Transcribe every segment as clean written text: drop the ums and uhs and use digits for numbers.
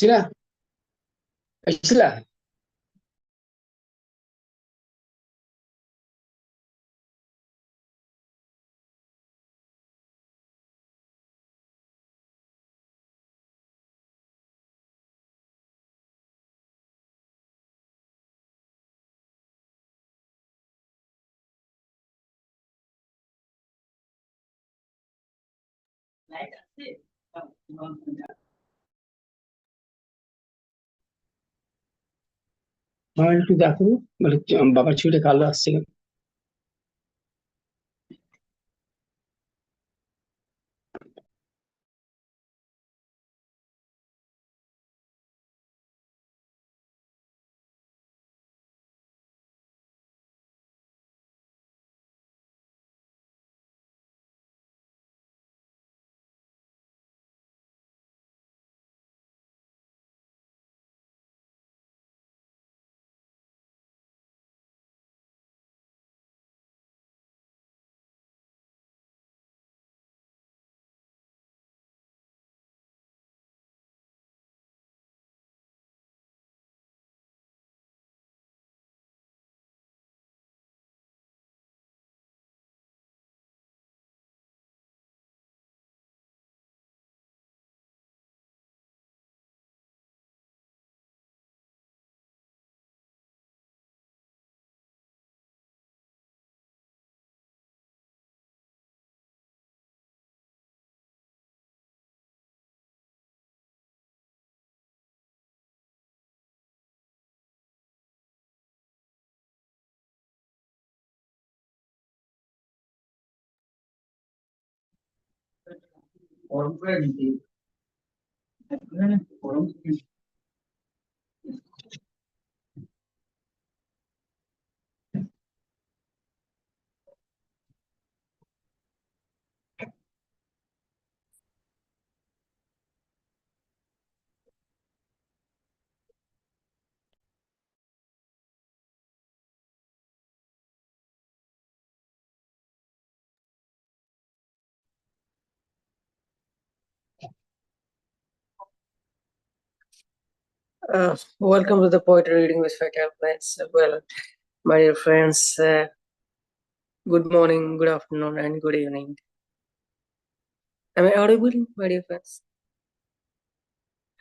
Sila, sila. একটু দেখো মানে বাবার ছবিটা কালো আসছে কেন? Welcome to the poetry reading with Shwetha A. Well, my dear friends, good morning, good afternoon, and good evening. Am I audible, my dear friends?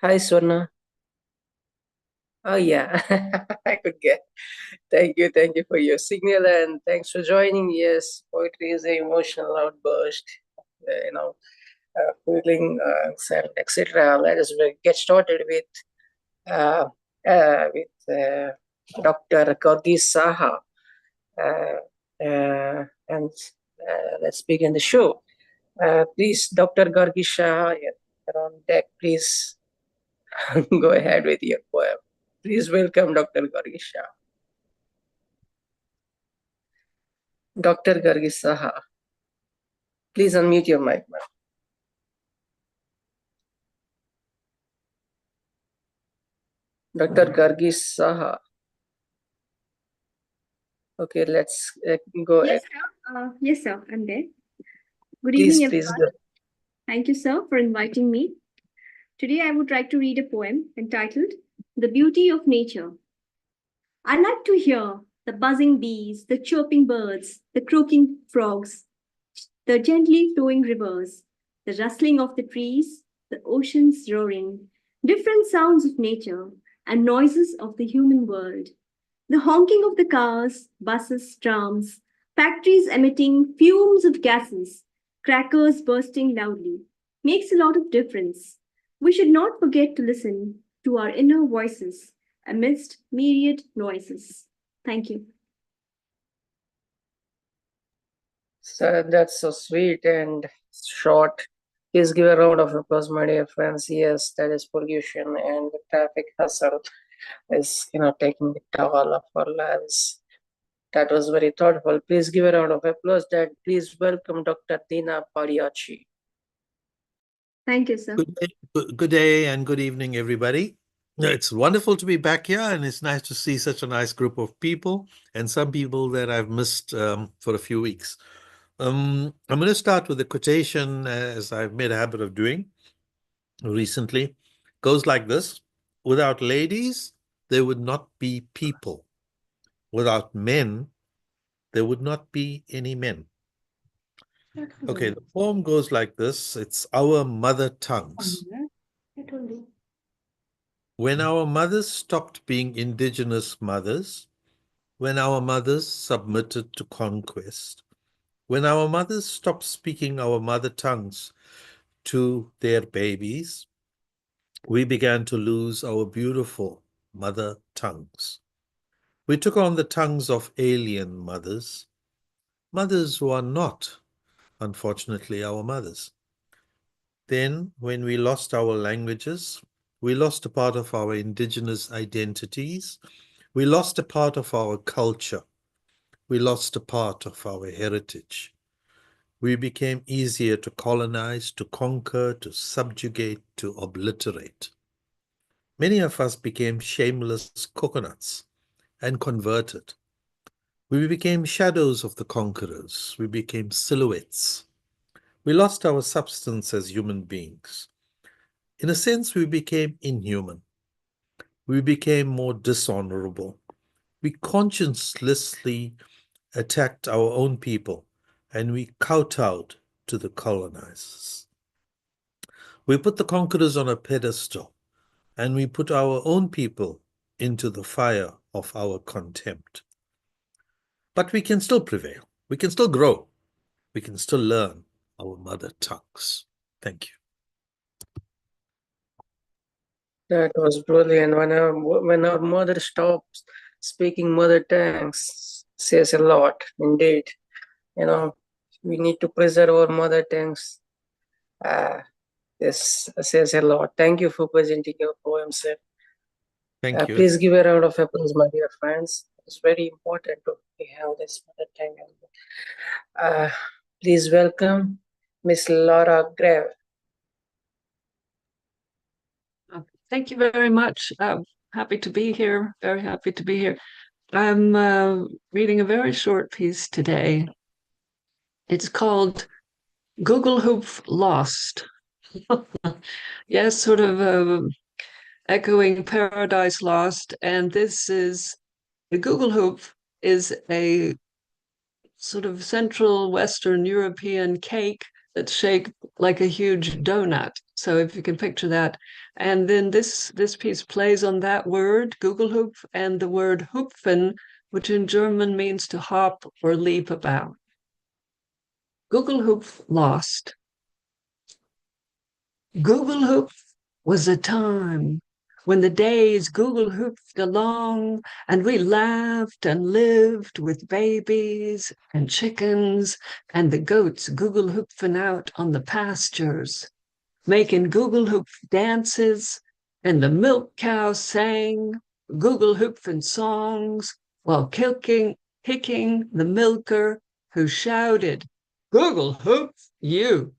Hi, Swarna. Oh, yeah, I could get. Thank you for your signal, and thanks for joining. Yes, poetry is an emotional outburst, feeling, and etc. Let us get started with uh, Dr. Gargi Saha. And let's begin the show. Please, Dr. Gargi Saha, you're on deck. Please go ahead with your poem. Please welcome Dr. Gargi Saha. Dr. Gargi Saha, please unmute your mic, ma'am. Dr. Gargi Saha. Okay, let's go Yes, ahead. sir. Yes, sir. I'm there. Good Please, evening, please everyone. go. Thank you, sir, for inviting me. Today, I would like to read a poem entitled The Beauty of Nature. I like to hear the buzzing bees, the chirping birds, the croaking frogs, the gently flowing rivers, the rustling of the trees, the oceans roaring, different sounds of nature and noises of the human world. The honking of the cars, buses, trams, factories emitting fumes of gases, crackers bursting loudly, makes a lot of difference. We should not forget to listen to our inner voices amidst myriad noises. Thank you. So that's so sweet and short. Please give a round of applause, my dear friends. Yes, that is pollution and the traffic hustle is, taking the toll of our lives. That was very thoughtful. Please give a round of applause. Please welcome Dr. Deena Padayachee. Thank you, sir. Good day and good evening, everybody. It's wonderful to be back here, and it's nice to see such a nice group of people and some people that I've missed for a few weeks. I'm going to start with a quotation, as I've made a habit of doing recently. Goes like this. Without ladies, there would not be people. Without men, there would not be any men. Okay, the poem goes like this. It's our mother tongues. When our mothers stopped being indigenous mothers, when our mothers submitted to conquest, when our mothers stopped speaking our mother tongues to their babies, we began to lose our beautiful mother tongues. We took on the tongues of alien mothers, mothers who are not, unfortunately, our mothers. Then, when we lost our languages, we lost a part of our indigenous identities, we lost a part of our culture, we lost a part of our heritage. We became easier to colonize, to conquer, to subjugate, to obliterate. Many of us became shameless coconuts and converted. We became shadows of the conquerors. We became silhouettes. We lost our substance as human beings. In a sense, we became inhuman. We became more dishonorable. We consciencelessly attacked our own people, and we kowtowed to the colonizers. We put the conquerors on a pedestal, and we put our own people into the fire of our contempt. But we can still prevail. We can still grow. We can still learn our mother tongues. Thank you. That was brilliant. When our mother stops speaking mother tongues, says a lot, indeed. You know, we need to preserve our mother tongues. This says a lot. Thank you for presenting your poem, sir. Thank you. Please give a round of applause, my dear friends. It's very important to have this mother tongue. Please welcome Miss Laura Grevel. Thank you very much. Happy to be here. Very happy to be here. I'm reading a very short piece today. It's called Google Hoop Lost. Yes, sort of echoing Paradise Lost. And this is, the Google Hoop is a sort of Central Western European cake that's shaped like a huge donut. So if you can picture that. And then this piece plays on that word, Google Hoop, and the word hupfen, which in German means to hop or leap about. Google Hoop lost. Google Hoop was a time when the days Google hooped along and we laughed and lived with babies and chickens and the goats Google hooping out on the pastures, making Google hoop dances, and the milk cow sang Google hooping songs while kicking the milker who shouted, Google hoop you.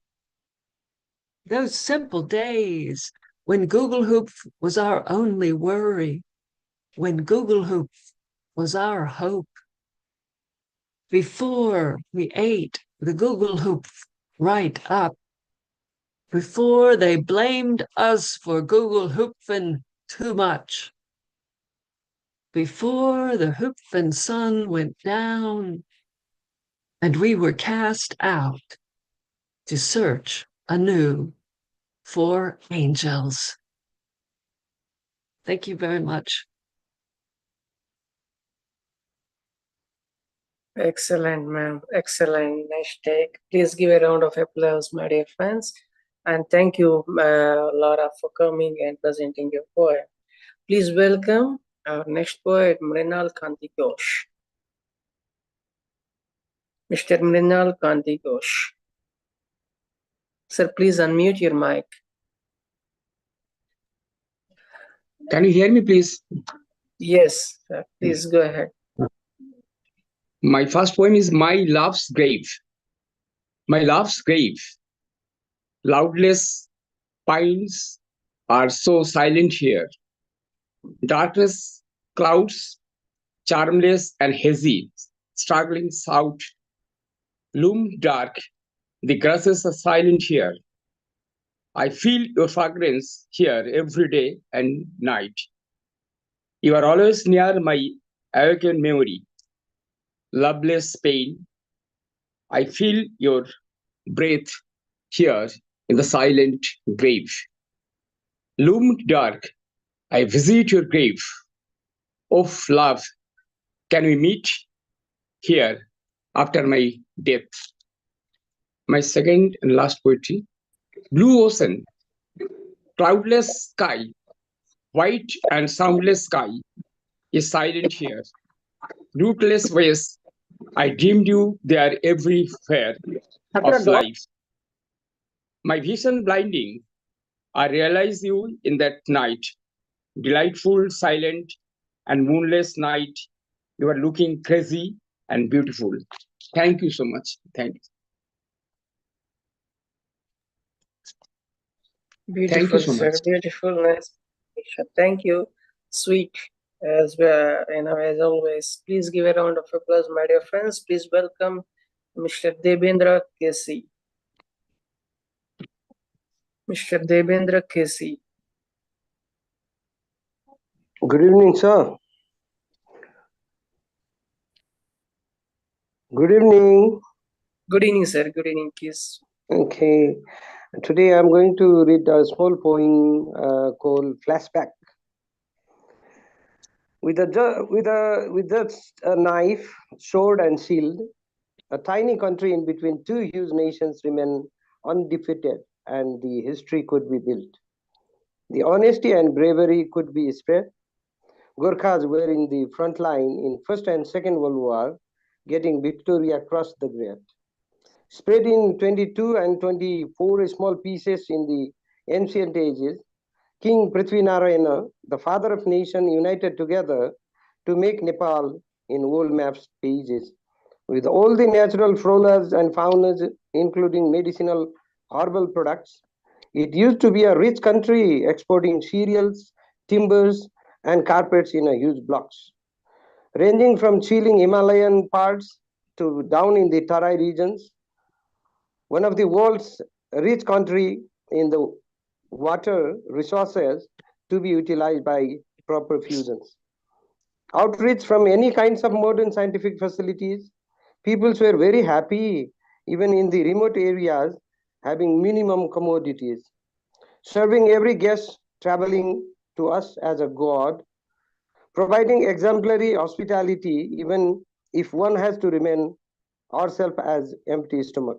Those simple days when Google Hoop was our only worry, when Google Hoop was our hope. Before we ate the Google Hoop right up, before they blamed us for Google Hooping too much, before the Hooping sun went down and we were cast out to search anew for angels. Thank you very much. Excellent, ma'am. Excellent. Nice take. Please give a round of applause, my dear friends. And thank you, Laura, for coming and presenting your poem. Please welcome our next poet, Mrinal Kanti Ghosh. Mr. Mrinal Kanti Ghosh. Sir, please unmute your mic. Can you hear me, please? Yes, sir. Please go ahead. My first poem is My Love's Grave. My love's grave. Loudless pines are so silent here. Darkness, clouds, charmless and hazy, struggling south, loom dark. The grasses are silent here. I feel your fragrance here every day and night. You are always near my awakened memory. Loveless pain, I feel your breath here in the silent grave. Loomed dark, I visit your grave. Of love, can we meet here after my death? My second and last poetry. Blue ocean, cloudless sky, white and soundless sky is silent here. Rootless ways, I dreamed you there everywhere of life. My vision blinding, I realize you in that night. Delightful, silent, and moonless night. You are looking crazy and beautiful. Thank you so much. Thank you. Beautiful, so sir. much. Beautiful, nice picture. Thank you. Sweet. As well, as always, please give a round of applause, my dear friends. Please welcome Mr. Devendra KC. Mr. Devendra KC. Good evening, sir. Good evening. Good evening, sir. Good evening, please. Okay. Today I'm going to read a small poem called Flashback. With just a knife, sword, and shield, a tiny country in between two huge nations remain undefeated, and the history could be built. The honesty and bravery could be spread. Gurkhas were in the front line in First and Second World War, getting victory across the great. Spread in 22 and 24 small pieces in the ancient ages, King Prithvinarayana, the father of nation, united together to make Nepal in world maps pages. With all the natural floras and faunas, including medicinal herbal products, it used to be a rich country exporting cereals, timbers, and carpets in a huge blocks. Ranging from chilling Himalayan parts to down in the Tarai regions, one of the world's rich country in the water resources to be utilized by proper fusions. Outreach from any kinds of modern scientific facilities, peoples were very happy, even in the remote areas, having minimum commodities. Serving every guest traveling to us as a god, providing exemplary hospitality, even if one has to remain ourselves as empty stomach.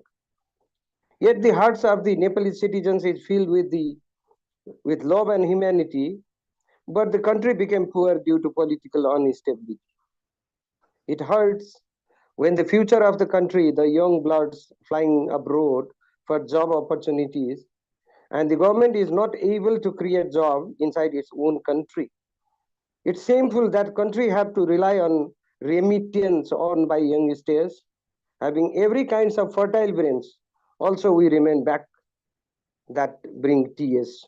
Yet the hearts of the Nepalese citizens is filled with love and humanity, but the country became poor due to political instability. It hurts when the future of the country, the young bloods flying abroad for job opportunities, and the government is not able to create job inside its own country. It's shameful that country have to rely on remittance earned by youngsters, having every kinds of fertile brains. Also, we remain back that bring tears.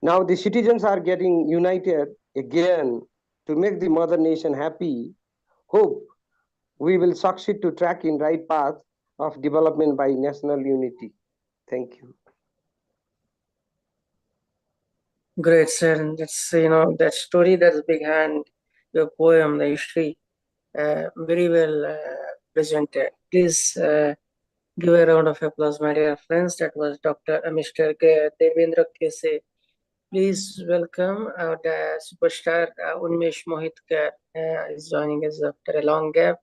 Now the citizens are getting united again to make the mother nation happy. Hope we will succeed to track in right path of development by national unity. Thank you. Great, sir. And that's, that story, that's big hand, your poem, the history, very well presented. Please give a round of applause, my dear friends. That was Mr. Devendra KC. Please welcome our superstar Unmesh Mohitkar is joining us after a long gap.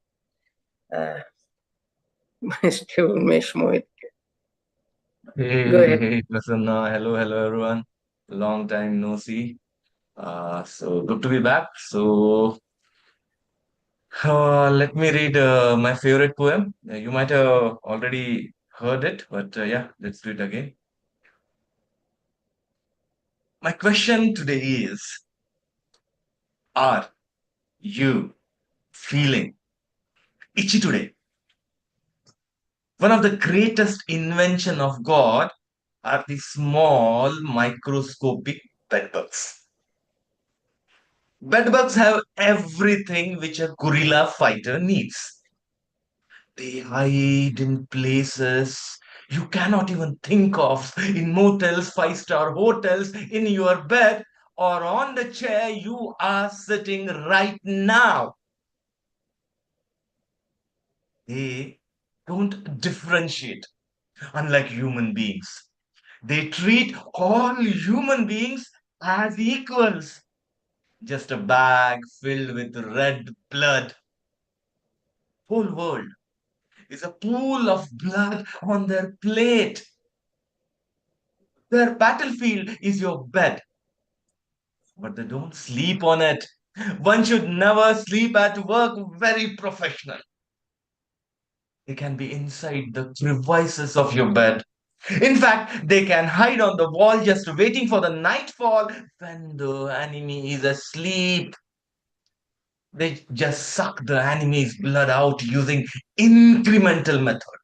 Mr. Unmesh Mohitkar. Go ahead. Hey, Prasanna. Hello, hello, everyone. Long time no see. So good to be back. So let me read my favorite poem. You might have already heard it, but yeah, let's do it again. My question today is, are you feeling itchy today? One of the greatest invention of God are the small microscopic bedbugs. Bedbugs have everything which a gorilla fighter needs. They hide in places you cannot even think of, in motels, five-star hotels, in your bed, or on the chair you are sitting right now. They don't differentiate, unlike human beings. They treat all human beings as equals. Just a bag filled with red blood. Whole world is a pool of blood on their plate. Their battlefield is your bed, but they don't sleep on it. One should never sleep at work, very professional. They can be inside the crevices of your bed. In fact, they can hide on the wall just waiting for the nightfall when the enemy is asleep. They just suck the enemy's blood out using incremental method.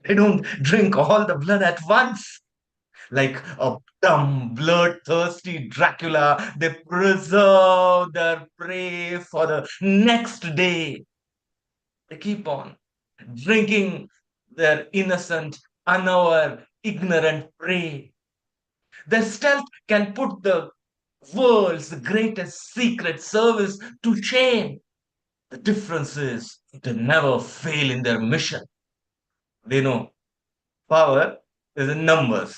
They don't drink all the blood at once. Like a dumb, bloodthirsty Dracula, they preserve their prey for the next day. They keep on drinking their innocent, unaware, ignorant prey. Their stealth can put the world's greatest secret service to shame. The difference is they never fail in their mission. They know power is in numbers.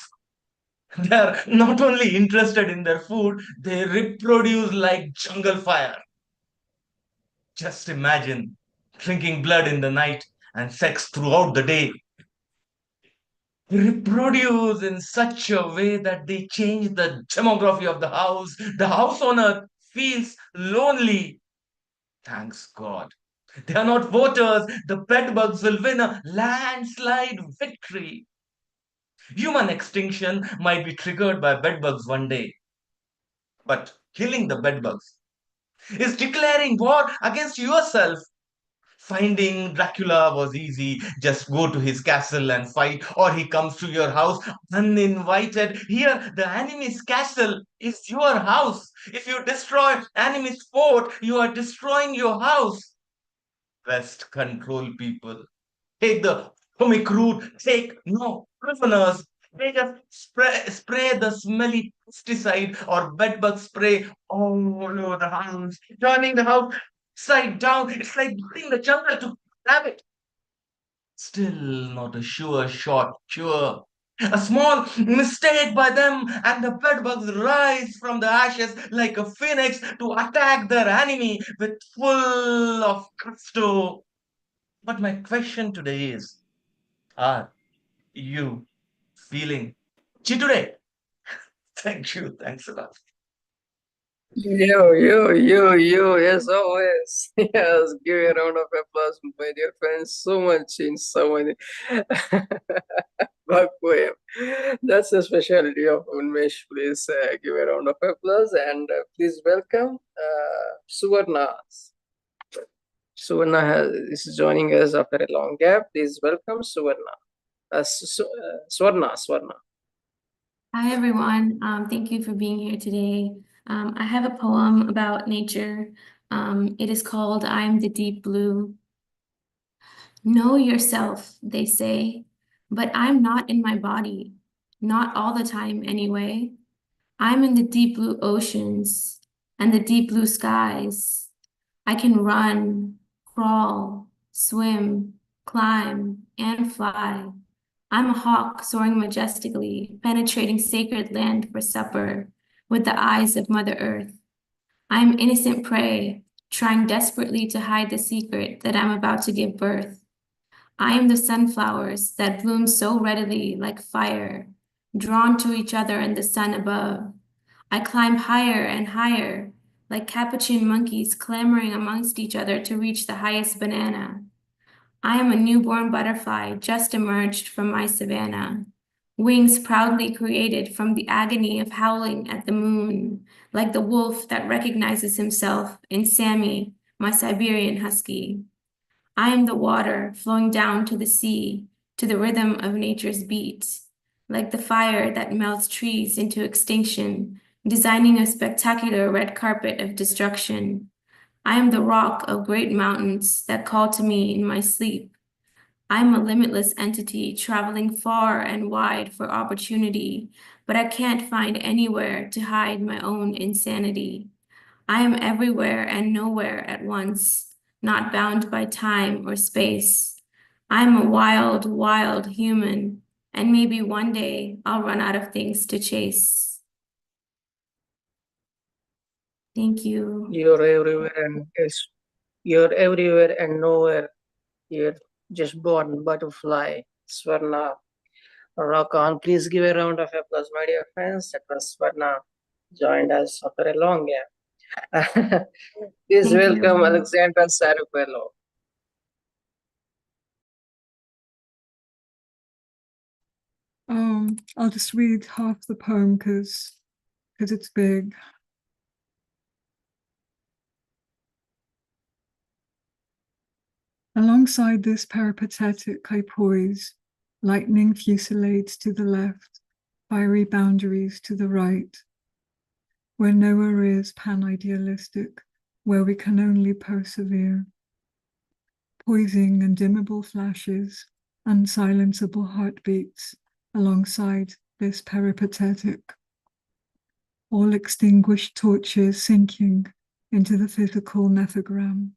They are not only interested in their food, they reproduce like jungle fire. Just imagine drinking blood in the night and sex throughout the day. They reproduce in such a way that they change the demography of the house. The house owner feels lonely. Thanks God. They are not voters. The bedbugs will win a landslide victory. Human extinction might be triggered by bedbugs one day, but killing the bedbugs is declaring war against yourself. Finding Dracula was easy. Just go to his castle and fight, or he comes to your house uninvited. Here, the enemy's castle is your house. If you destroy enemy's fort, you are destroying your house. Pest control people. Take the atomic route. Take no prisoners. They just spray the smelly pesticide or bedbug spray all over the house, turning the house upside down. It's like burning the jungle to grab it. Still not a sure shot cure. A small mistake by them, and the bedbugs rise from the ashes like a phoenix to attack their enemy with full of gusto. But my question today is, are you feeling itchy today? Thank you. Thanks a lot. Yo, as always. Yes, give a round of applause, my dear friends. So much in so many. Bug poem. That's the specialty of Unmesh. Please give a round of applause and please welcome Swarna. Swarna is joining us after a long gap. Please welcome Swarna. Swarna. Hi, everyone. Thank you for being here today. I have a poem about nature. It is called I'm the Deep Blue. Know yourself, they say, but I'm not in my body. Not all the time, anyway. I'm in the deep blue oceans and the deep blue skies. I can run, crawl, swim, climb, and fly. I'm a hawk soaring majestically, penetrating sacred land for supper with the eyes of Mother Earth. I'm innocent prey, trying desperately to hide the secret that I'm about to give birth. I am the sunflowers that bloom so readily like fire, drawn to each other and the sun above. I climb higher and higher, like capuchin monkeys clamoring amongst each other to reach the highest banana. I am a newborn butterfly just emerged from my savanna, wings proudly created from the agony of howling at the moon, like the wolf that recognizes himself in Sammy, my Siberian husky. I am the water flowing down to the sea, to the rhythm of nature's beat, like the fire that melts trees into extinction, designing a spectacular red carpet of destruction. I am the rock of great mountains that call to me in my sleep. I'm a limitless entity traveling far and wide for opportunity, but I can't find anywhere to hide my own insanity. I am everywhere and nowhere at once, not bound by time or space. I'm a wild, wild human, and maybe one day I'll run out of things to chase. Thank you. You're everywhere and yes, you're everywhere and nowhere. You're just born butterfly. Swarna, rock on. Please give a round of applause, my dear friends. That was Swarna joined us after a long gap. Please Thank welcome you. Alexandra Psaropoulou. I'll just read half the poem because it's big. Alongside this peripatetic I poise, lightning fusillades to the left, fiery boundaries to the right, where nowhere is pan-idealistic, where we can only persevere. Poising and dimmable flashes, unsilenceable heartbeats, alongside this peripatetic. All extinguished torches sinking into the physical nethogram.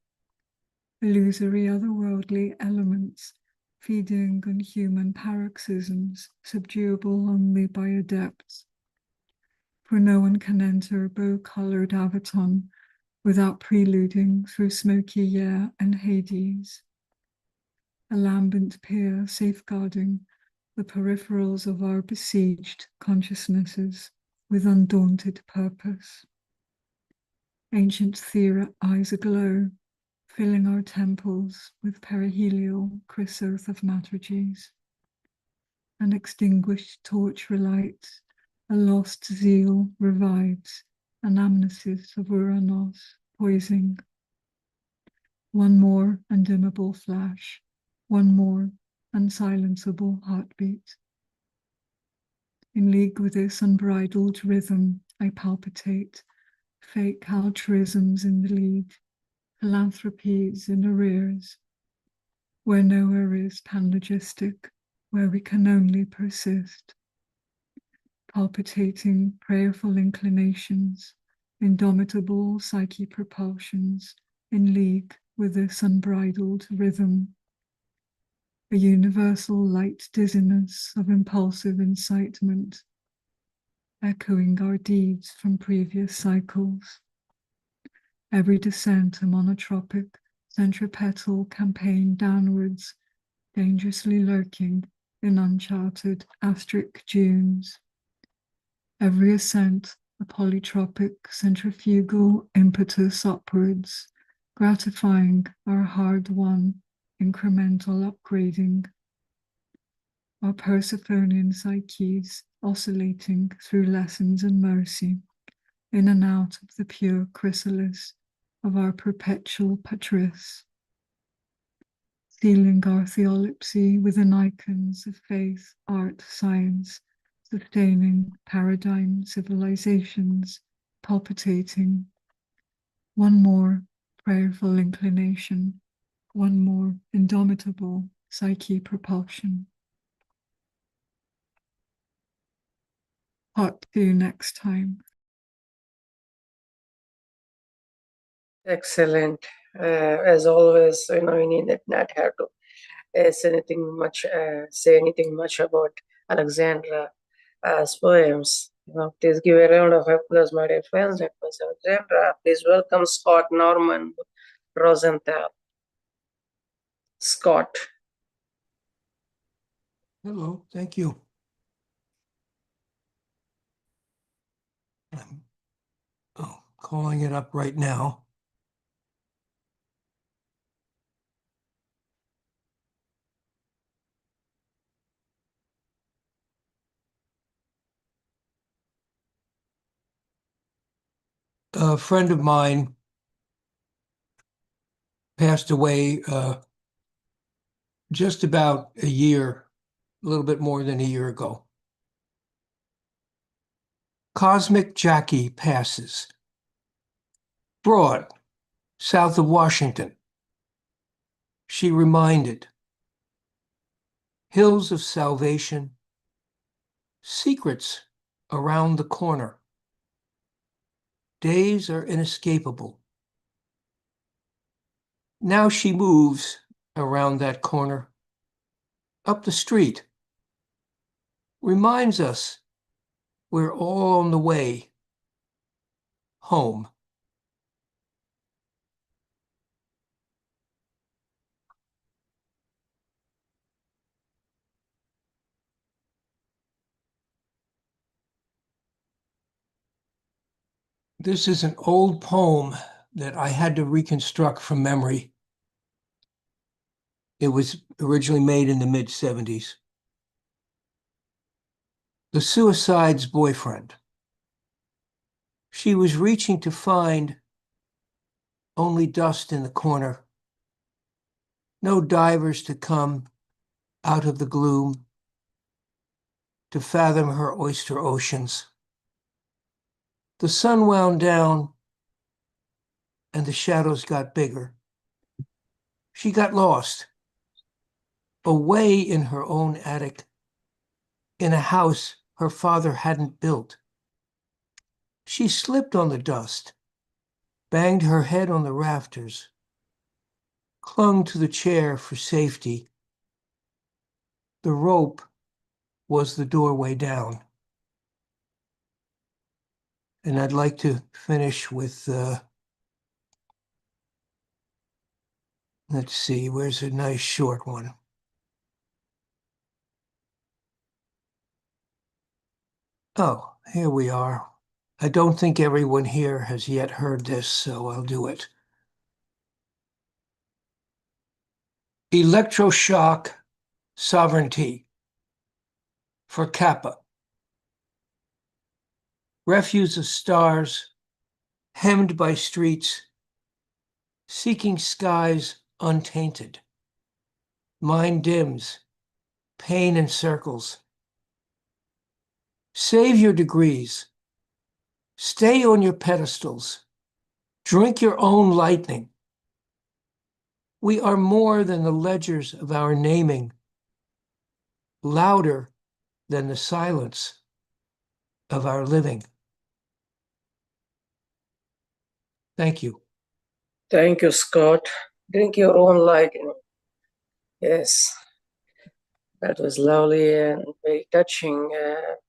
Illusory otherworldly elements feeding on human paroxysms, subduable only by adepts. For no one can enter bow-colored Avaton without preluding through smoky air and Hades. A lambent pier safeguarding the peripherals of our besieged consciousnesses with undaunted purpose. Ancient Thera eyes aglow, filling our temples with perihelial chrysoth of matriges. An extinguished torch relights, a lost zeal revives, an amnesis of Uranos poising. One more undimmable flash, one more unsilenceable heartbeat. In league with this unbridled rhythm, I palpitate, fake altruisms in the lead, philanthropies in arrears, where nowhere is panlogistic, where we can only persist. Palpitating prayerful inclinations, indomitable psyche propulsions, in league with this unbridled rhythm. A universal light dizziness of impulsive incitement, echoing our deeds from previous cycles. Every descent a monotropic, centripetal campaign downwards, dangerously lurking in uncharted astric dunes. Every ascent a polytropic, centrifugal impetus upwards, gratifying our hard-won incremental upgrading. Our Persephonian psyches oscillating through lessons and mercy, in and out of the pure chrysalis of our perpetual patrice, sealing our theolipsy within icons of faith, art, science, sustaining paradigm civilizations, palpitating. One more prayerful inclination, one more indomitable psyche propulsion. Talk to you next time. Excellent. As always, you need not have to say anything much about Alexandra's poems. Please give a round of applause, my dear friends. That was Alexandra. Please welcome Scott Norman Rosenthal. Scott. Hello, thank you. I'm calling it up right now. A friend of mine passed away just about a little bit more than a year ago. Cosmic Jackie passes. Broad, south of Washington. She reminded, hills of salvation, secrets around the corner. Days are inescapable. Now she moves around that corner, up the street, reminds us we're all on the way home. This is an old poem that I had to reconstruct from memory. It was originally made in the mid-70s. The suicide's boyfriend. She was reaching to find only dust in the corner. No divers to come out of the gloom to fathom her oyster oceans. The sun wound down and the shadows got bigger. She got lost, away in her own attic, in a house her father hadn't built. She slipped on the dust, banged her head on the rafters, clung to the chair for safety. The rope was the doorway down. And I'd like to finish with, let's see, where's a nice short one? Oh, here we are. I don't think everyone here has yet heard this, so I'll do it. Electroshock sovereignty for Kappa. Refuse of stars, hemmed by streets, seeking skies untainted. Mind dims, pain encircles. Save your degrees. Stay on your pedestals. Drink your own lightning. We are more than the ledgers of our naming, louder than the silence of our living. Thank you. Thank you, Scott. Drink your own lightning. Yes, that was lovely and very touching.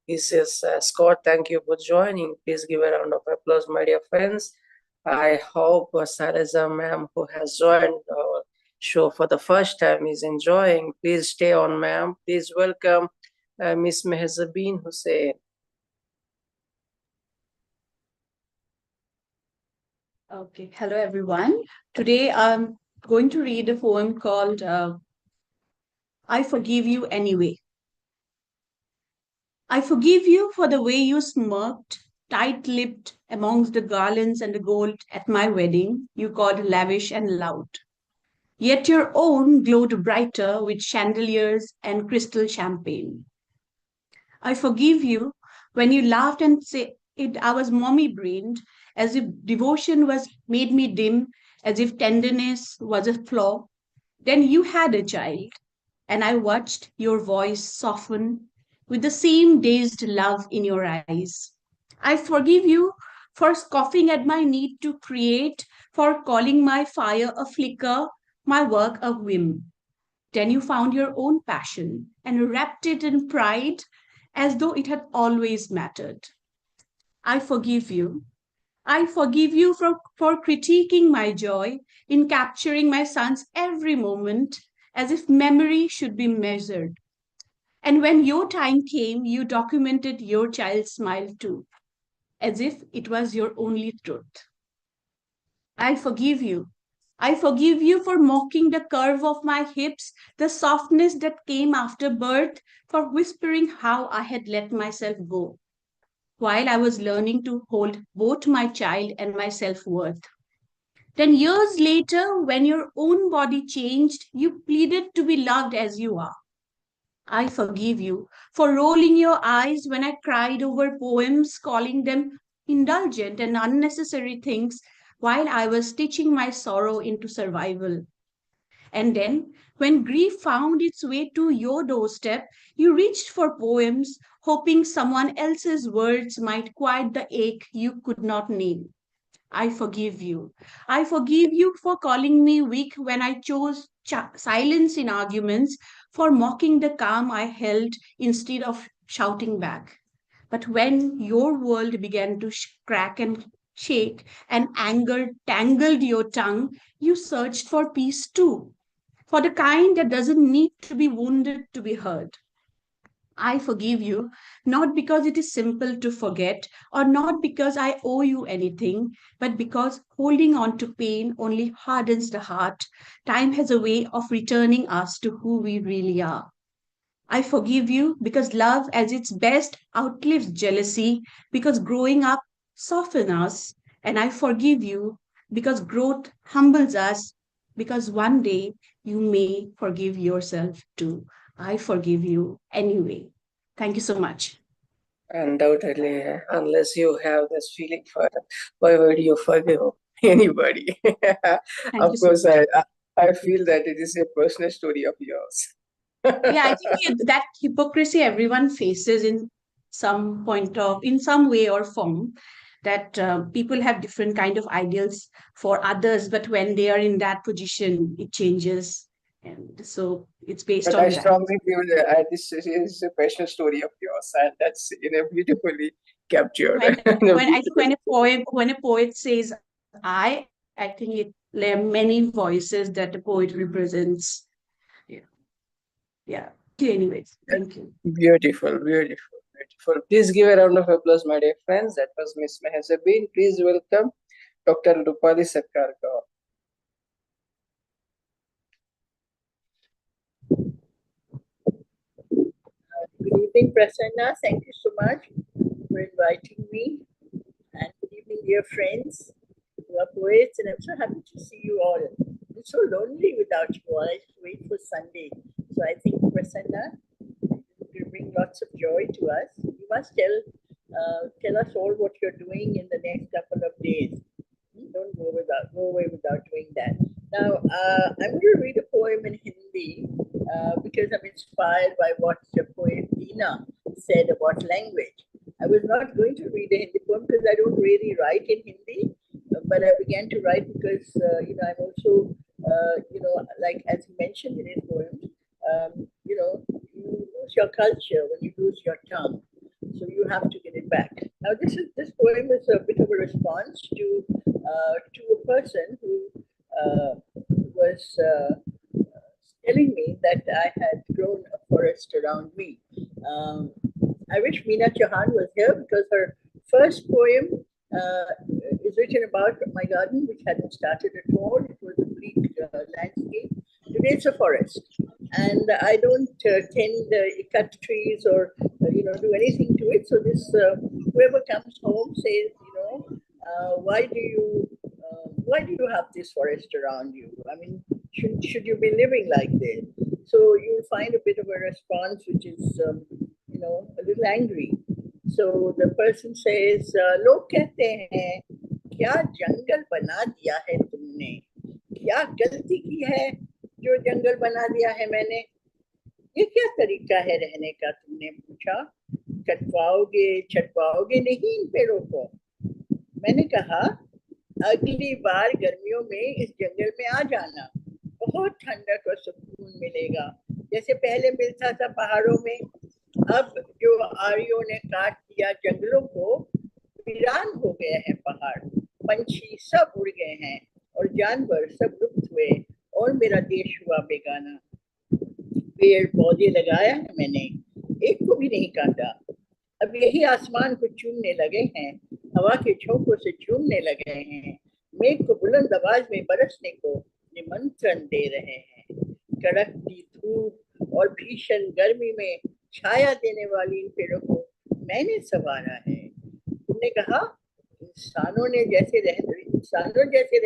This is Scott. Thank you for joining. Please give a round of applause, my dear friends. I hope Shailaja ma'am, who has joined our show for the first time, is enjoying. Please stay on, ma'am. Please welcome Miss Mehzabeen Hussain. Okay, hello everyone. Today I'm going to read a poem called I Forgive You Anyway. I forgive you for the way you smirked, tight-lipped amongst the garlands and the gold at my wedding you called lavish and loud. Yet your own glowed brighter with chandeliers and crystal champagne. I forgive you when you laughed and said I was mommy-brained, as if devotion was made me dim, as if tenderness was a flaw. Then you had a child, and I watched your voice soften with the same dazed love in your eyes. I forgive you for scoffing at my need to create, for calling my fire a flicker, my work a whim. Then you found your own passion and wrapped it in pride as though it had always mattered. I forgive you. I forgive you for critiquing my joy in capturing my son's every moment as if memory should be measured. And when your time came, you documented your child's smile too, as if it was your only truth. I forgive you. I forgive you for mocking the curve of my hips, the softness that came after birth, for whispering how I had let myself go, while I was learning to hold both my child and my self worth. Then, years later, when your own body changed, you pleaded to be loved as you are. I forgive you for rolling your eyes when I cried over poems, calling them indulgent and unnecessary things while I was stitching my sorrow into survival. And then, when grief found its way to your doorstep, you reached for poems, hoping someone else's words might quiet the ache you could not name. I forgive you. I forgive you for calling me weak when I chose silence in arguments, for mocking the calm I held instead of shouting back. But when your world began to crack and shake and anger tangled your tongue, you searched for peace too, for the kind that doesn't need to be wounded to be heard. I forgive you, not because it is simple to forget, or not because I owe you anything, but because holding on to pain only hardens the heart. Time has a way of returning us to who we really are. I forgive you because love at its best outlives jealousy, because growing up softens us, and I forgive you because growth humbles us, because one day you may forgive yourself too. I forgive you anyway. Thank you so much. Undoubtedly, unless you have this feeling for, why would you forgive anybody? Thank Of you so course, much. I feel that it is a personal story of yours. Yeah, I think that hypocrisy everyone faces in in some way or form, that people have different kind of ideals for others, but when they are in that position, it changes. And so it's based But I on that. strongly feel that this is a personal story of yours, and that's beautifully captured. When a poet says I think there are many voices that a poet represents. Yeah. Yeah. Anyways, thank you. Beautiful, beautiful, beautiful. Please give a round of applause, my dear friends. That was Miss Mehzabeen. Please welcome Dr. Roopali Sircar Gaur. Good evening, Prasanna. Thank you so much for inviting me. And good evening, dear friends who are poets. And I'm so happy to see you all. It's so lonely without you all. I just wait for Sunday. So I think, Prasanna, will bring lots of joy to us. You must tell us all what you're doing in the next couple of days. Don't go away without doing that. Now, I'm going to read a poem in Hindi because I'm inspired by what the poet Deena said about language. I was not going to read a Hindi poem because I don't really write in Hindi, but I began to write because I'm also like as he mentioned in his poems, you lose your culture when you lose your tongue. So you have to get it back. Now, this poem is a bit of a response to a person who was telling me that I had grown a forest around me. I wish Meena Chauhan was here because her first poem is written about my garden, which hadn't started at all. It was a bleak landscape. Today it's a forest. And I don't cut trees or do anything to it. So this whoever comes home says, why do you have this forest around you? I mean, should you be living like this? So you'll find a bit of a response which is a little angry. So the person says, लोग कहते हैं क्या जंगल बना दिया है तुमने, क्या गलती की है जो जंगल बना दिया है मैंने, ये क्या तरीका है रहने का, तुमने पूछा, कटवाओगे छटवाओगे नहीं इन पेड़ों को। मैंने कहा अगली बार गर्मियों में इस जंगल में आ जाना, बहुत ठंडक और सुकून मिलेगा, जैसे पहले मिलता था पहाड़ों में। अब जो आरियों ने काट दिया जंगलों को, वीरान हो गए हैं पहाड़, पंछी सब उड़ गए हैं और जानवर सब लुप्त हुए और मेरा देश हुआ बेगाना। पेड़ पौधे लगाया है मैंने, एक को भी नहीं काटा, अब यही आसमान को चूमने लगे हैं, हवा के झोंकों से झूमने लगे हैं, मेघ को बुलंद आवाज में बरसने को निमंत्रण दे रहे हैं। कड़कती धूप और भीषण गर्मी में छाया देने वाली इन पेड़ों को मैंने संवारा है। तुमने कहा इंसानों जैसे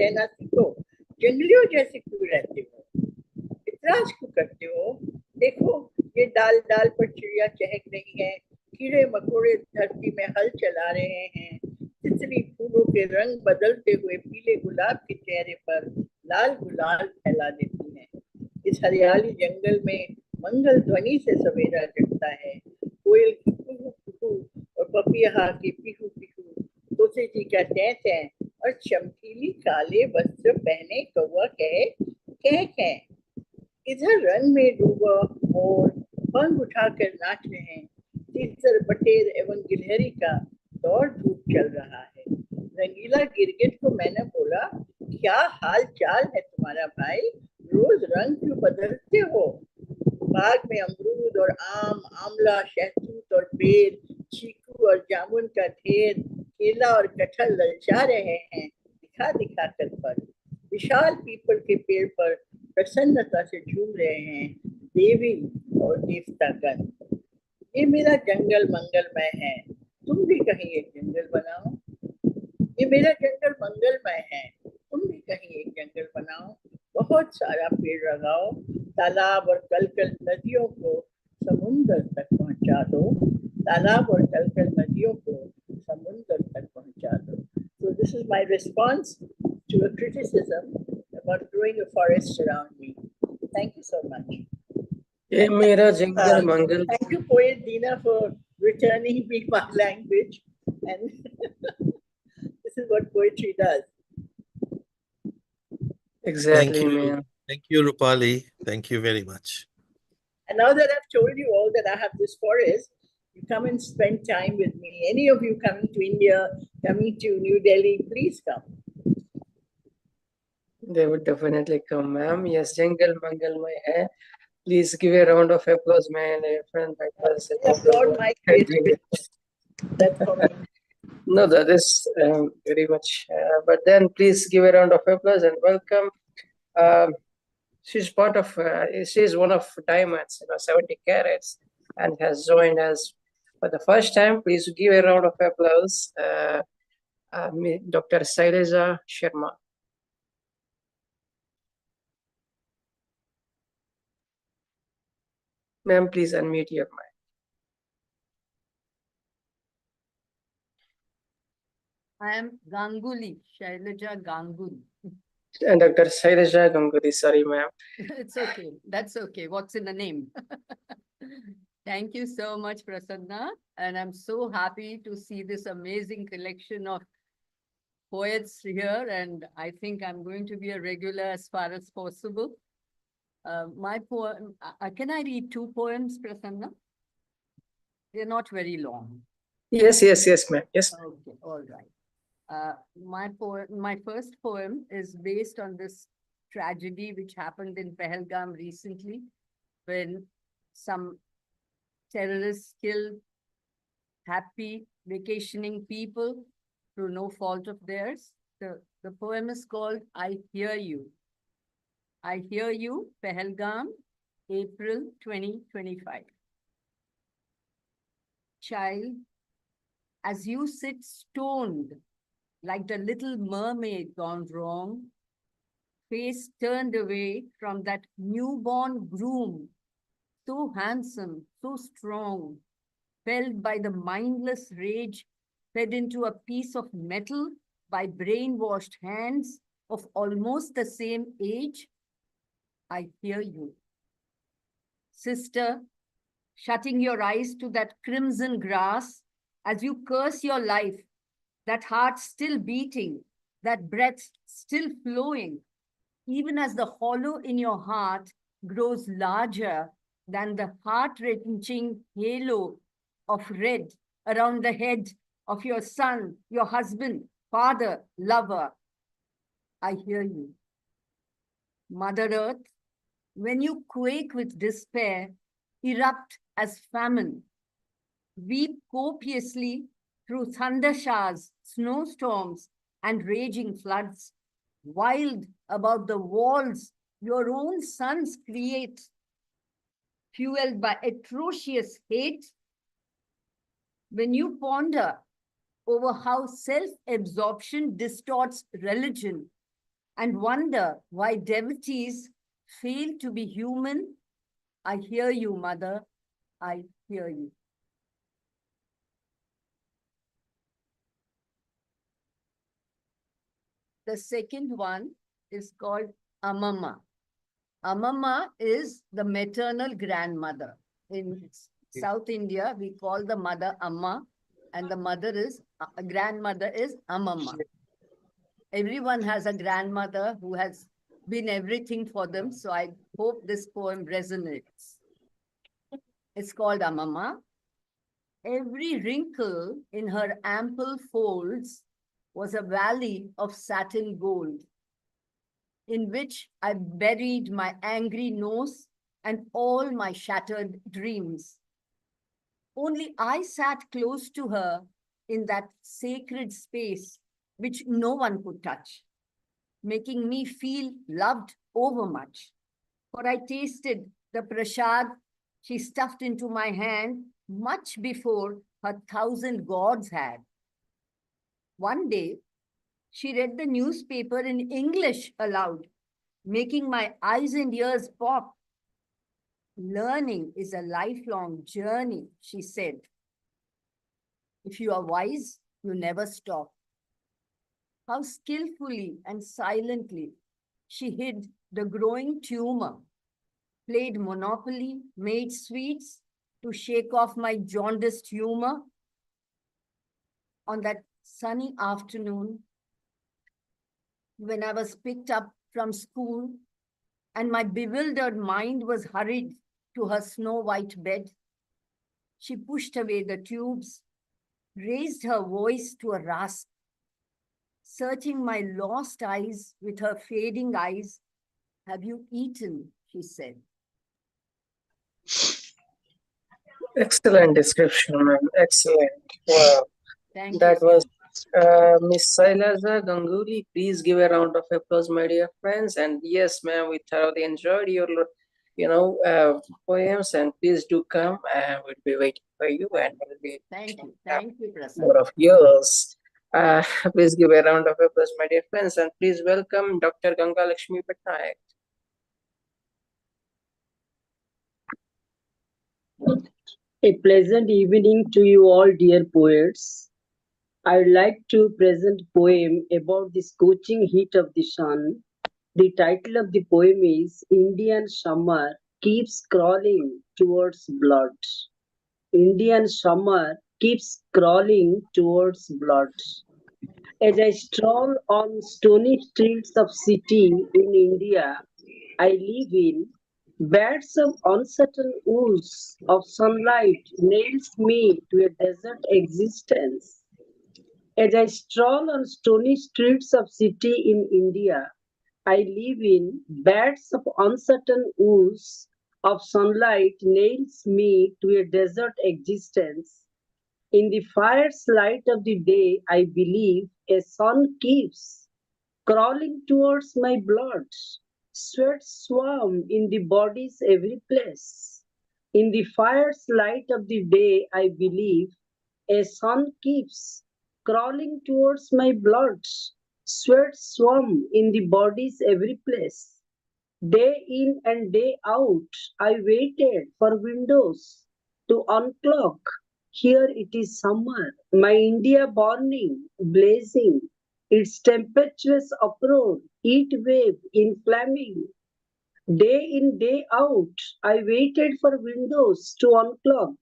रहना सीखो, जंगलियों जैसे क्यों रहते हो, इतराज क्यों करते हो? देखो ये डाल डाल पर चिड़िया चहक रही है, कीड़े मकोड़े धरती में हल चला रहे हैं, तितली फूलों के रंग बदलते हुए पीले गुलाब के चेहरे पर लाल गुलाल फैला देती है। इस हरियाली जंगल में मंगल ध्वनि से सवेरा जगता है। कोयल की कुहू कुहू और पपीहा की पीहू पीहू, तोते जी का टैं टैं और चमकीली काले वस्त्र पहने कौवा कहे कह कह। इधर रंग में डूबा मोर पंख उठाकर नाच रहे हैं। तीतर बटेर एवं गिलहरी का दौड़ धूप चल रहा है। रंगीला गिरगिट को मैंने बोला, क्या हाल चाल है तुम्हारा भाई, रोज रंग क्यों बदलते हो? बाग में अमरूद और आम, आमला, शहतूत और बेर, चीकू और जामुन का ढेर, केला और कटहल ललचा रहे हैं दिखा दिखा कर फल। विशाल पीपल के पेड़ पर प्रसन्नता से झूम रहे हैं देवी और देवतागण। ये मेरा जंगल मंगलमय है, तुम भी कहीं एक जंगल बनाओ। ये मेरा जंगल मंगलमय है, तुम भी कहीं एक जंगल बनाओ। बहुत सारा पेड़ लगाओ, तालाब और कलकल नदियों को समुंदर तक पहुंचा दो। तालाब और कलकल नदियों को समुंदर तक पहुंचा दो। So this is my response to a criticism about growing a forest around me. Thank you so much. ये मेरा जंगल मंगल। Thank you, poet Deena, for returning me my language. And this is what poetry does. Exactly, Thank you. man. Thank you, Roopali. Thank you very much. And now that I've told you all that I have this forest, you come and spend time with me. Any of you coming to India, coming to New Delhi, please come. They would definitely come, ma'am. Yes, jungle mangal my hai. Please give a round of applause, man. A friend, my person. Applaud my creativity. That's for me. No, that is very much. But then, please give a round of applause and welcome. She's part of. She's one of Diamonds, 70 carats, and has joined us for the first time. Please give a round of applause, Dr. Shailaja Sharma. Ma'am, please unmute your mic. I am Ganguly, Shailaja Ganguly. And Dr. Shailaja Ganguly, sorry, ma'am. It's okay. That's okay. What's in the name? Thank you so much, Prasanna. And I'm so happy to see this amazing collection of poets here. And I think I'm going to be a regular as far as possible. My poem, can I read 2 poems, Prasanna? They're not very long. Yes, ma'am. Yes. Okay, all right. My first poem is based on this tragedy which happened in Pahalgam recently, when some terrorists killed happy vacationing people through no fault of theirs. The poem is called I Hear You. I Hear You, Pahalgam, April 2025. Child, as you sit stoned like the little mermaid gone wrong, face turned away from that newborn groom, so handsome, so strong, felled by the mindless rage, fed into a piece of metal by brainwashed hands of almost the same age. I hear you. Sister, shutting your eyes to that crimson grass as you curse your life, that heart still beating, that breath still flowing, even as the hollow in your heart grows larger than the heart-wrenching halo of red around the head of your son, your husband, father, lover. I hear you. Mother Earth, when you quake with despair, erupt as famine, weep copiously through thunder showers, snowstorms, and raging floods, wild about the walls your own sons create, fueled by atrocious hate. When you ponder over how self-absorption distorts religion and wonder why devotees fail to be human, I hear you, Mother, I hear you. The second one is called Amama. Amama is the maternal grandmother. In South India, we call the mother Amma, and the mother is, grandmother is Amama. Everyone has a grandmother who has been everything for them, so I hope this poem resonates. It's called Amama. Every wrinkle in her ample folds was a valley of satin gold, in which I buried my angry nose and all my shattered dreams. Only I sat close to her in that sacred space which no one could touch, making me feel loved overmuch. For I tasted the prasad she stuffed into my hand much before her 1,000 gods had. One day, she read the newspaper in English aloud, making my eyes and ears pop. Learning is a lifelong journey, she said. If you are wise, you never stop. How skillfully and silently she hid the growing tumor, played Monopoly, made sweets to shake off my jaundiced humor. On that sunny afternoon, when I was picked up from school and my bewildered mind was hurried to her snow-white bed, she pushed away the tubes, raised her voice to a rasp, searching my lost eyes with her fading eyes. Have you eaten? She said. Excellent description, ma'am. Excellent. Wow. Thank That you. was Miss Shailaja Ganguly. Please give a round of applause, my dear friends. And yes, ma'am, we thoroughly enjoyed your, poems. And please do come. We'll be waiting for you, and we'll be Thank you, Prasad. more of yours. Please give a round of applause, my dear friends, and please welcome Dr. Gangalaxmi Patnaik. A pleasant evening to you all, dear poets. I would like to present a poem about the scorching heat of the sun. The title of the poem is Indian Summer Keeps Crawling Towards Blood. Indian summer keeps crawling towards blood. As I stroll on stony streets of city in India I live in, beds of uncertain ooze of sunlight nails me to a desert existence. As I stroll on stony streets of city in India, I live in beds of uncertain ooze of sunlight nails me to a desert existence. In the fierce light of the day, I believe a sun keeps crawling towards my blood. Sweat swarm in the body's every place. In the fierce light of the day, I believe a sun keeps crawling towards my blood. Sweat swarm in the body's every place. Day in and day out, I waited for windows to unclog. Here it is summer, my India burning, blazing, its tempestuous uproar, heat wave inflaming. Day in, day out, I waited for windows to unclog.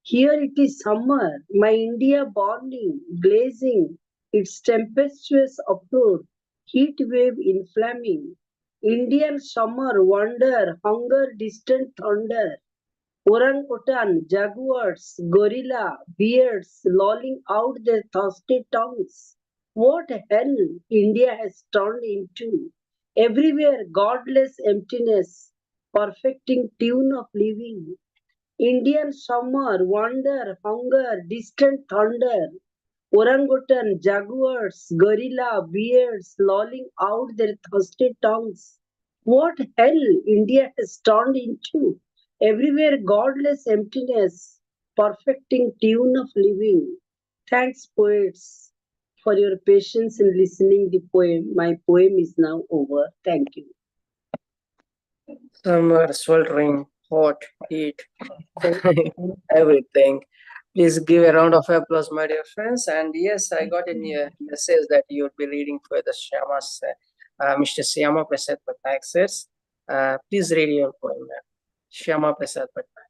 Here it is summer, my India burning, blazing, its tempestuous uproar, heat wave inflaming. Indian summer, wonder, hunger, distant thunder. Orangutan, jaguars, gorilla, bears lolling out their thirsty tongues. What hell India has turned into. Everywhere godless emptiness, perfecting tune of living. Indian summer, wonder, hunger, distant thunder. Orangutan, jaguars, gorilla, bears lolling out their thirsty tongues. What hell India has turned into. Everywhere godless emptiness, perfecting tune of living. Thanks, poets, for your patience in listening the poem. My poem is now over. Thank you. Summer, sweltering, hot, heat, everything. Please give a round of applause, my dear friends. And yes, I got a message that you would be reading for the Mr. Shyamaprasad Patnaik says. Please read your poem, ma'am. Shyamaprasad Patnaik.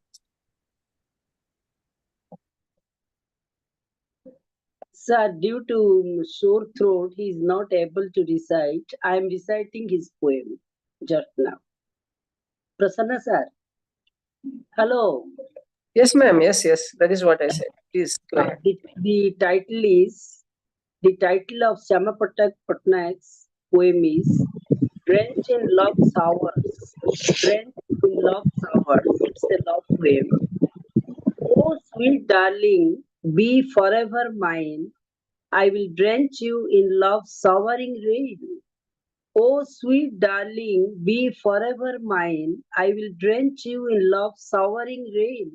Sir, due to sore throat, he is not able to recite. I am reciting his poem just now. Prasanna sir. Hello. Yes, ma'am. Yes, yes. That is what I said. Please go ahead. The title of Shyamaprasad Patnaik's poem is Drenched in Love Showers. Drenched in Love Showers. It's a love poem. Oh, sweet darling, be forever mine. I will drench you in love showering rain. Oh, sweet darling, be forever mine. I will drench you in love showering rain.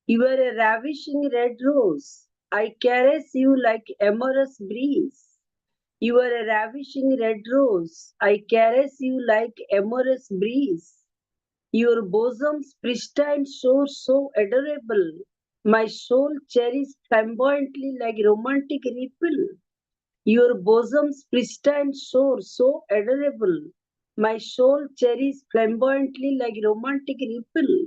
You are a ravishing red rose. I caress you like amorous breeze. You are a ravishing red rose. I caress you like amorous breeze. Your bosom's pristine shore so adorable. My soul cherished flamboyantly like romantic ripple. Your bosom's pristine shore so adorable. My soul cherished flamboyantly like romantic ripple.